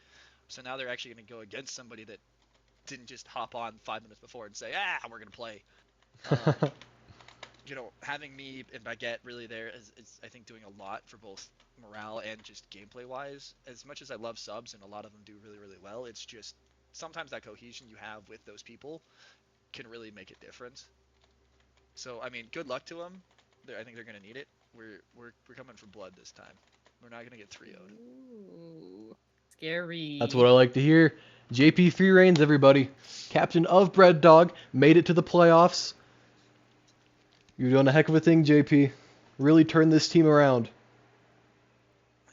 So now they're actually going to go against somebody that didn't just hop on 5 minutes before and say, we're going to play. Having me and Baguette really there is I think doing a lot for both morale and just gameplay wise. As much as I love subs and a lot of them do really, really well, it's just sometimes that cohesion you have with those people can really make a difference. So I mean, good luck to them. I think they're gonna need it. We're coming for blood this time. We're not gonna get 3-0'd. Ooh, scary. That's what I like to hear. JP Free Reigns, everybody. Captain of Bread Dog, made it to the playoffs. You're doing a heck of a thing, JP. Really turned this team around.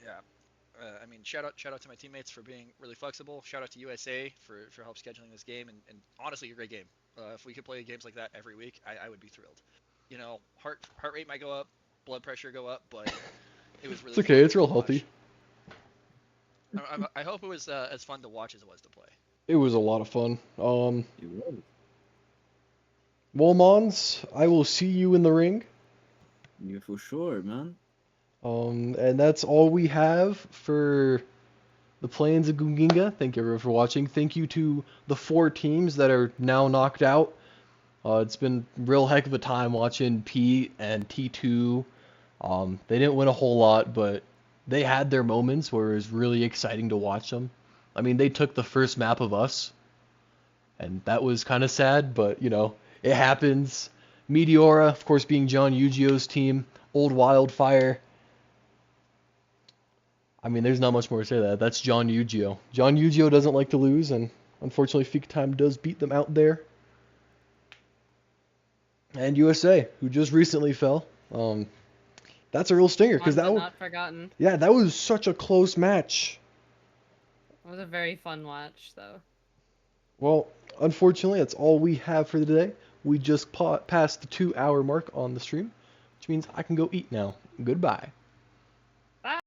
Yeah. I mean, shout out to my teammates for being really flexible. Shout out to USA for help scheduling this game, and honestly, a great game. If we could play games like that every week, I would be thrilled. Heart rate might go up, blood pressure go up, but it was really. It's okay. It's real healthy. I hope it was as fun to watch as it was to play. It was a lot of fun. You will. Well, Mons, I will see you in the ring. Yeah, for sure, man. And that's all we have for the Plains of Gunginga. Thank you everyone for watching. Thank you to the 4 teams that are now knocked out. It's been real heck of a time watching Pete and T2. They didn't win a whole lot, but they had their moments where it was really exciting to watch them. I mean, they took the first map of us, and that was kind of sad, but it happens. Meteora, of course, being John Yu-Gi-Oh's team. Old Wildfire. I mean, there's not much more to say that. That's John Yu-Gi-Oh. John Yu-Gi-Oh doesn't like to lose, and unfortunately, Fika Time does beat them out there. And USA, who just recently fell. That's a real stinger because Not forgotten. that was such a close match. It was a very fun watch, though. Well, unfortunately, that's all we have for today. We just passed the 2-hour mark on the stream, which means I can go eat now. Goodbye.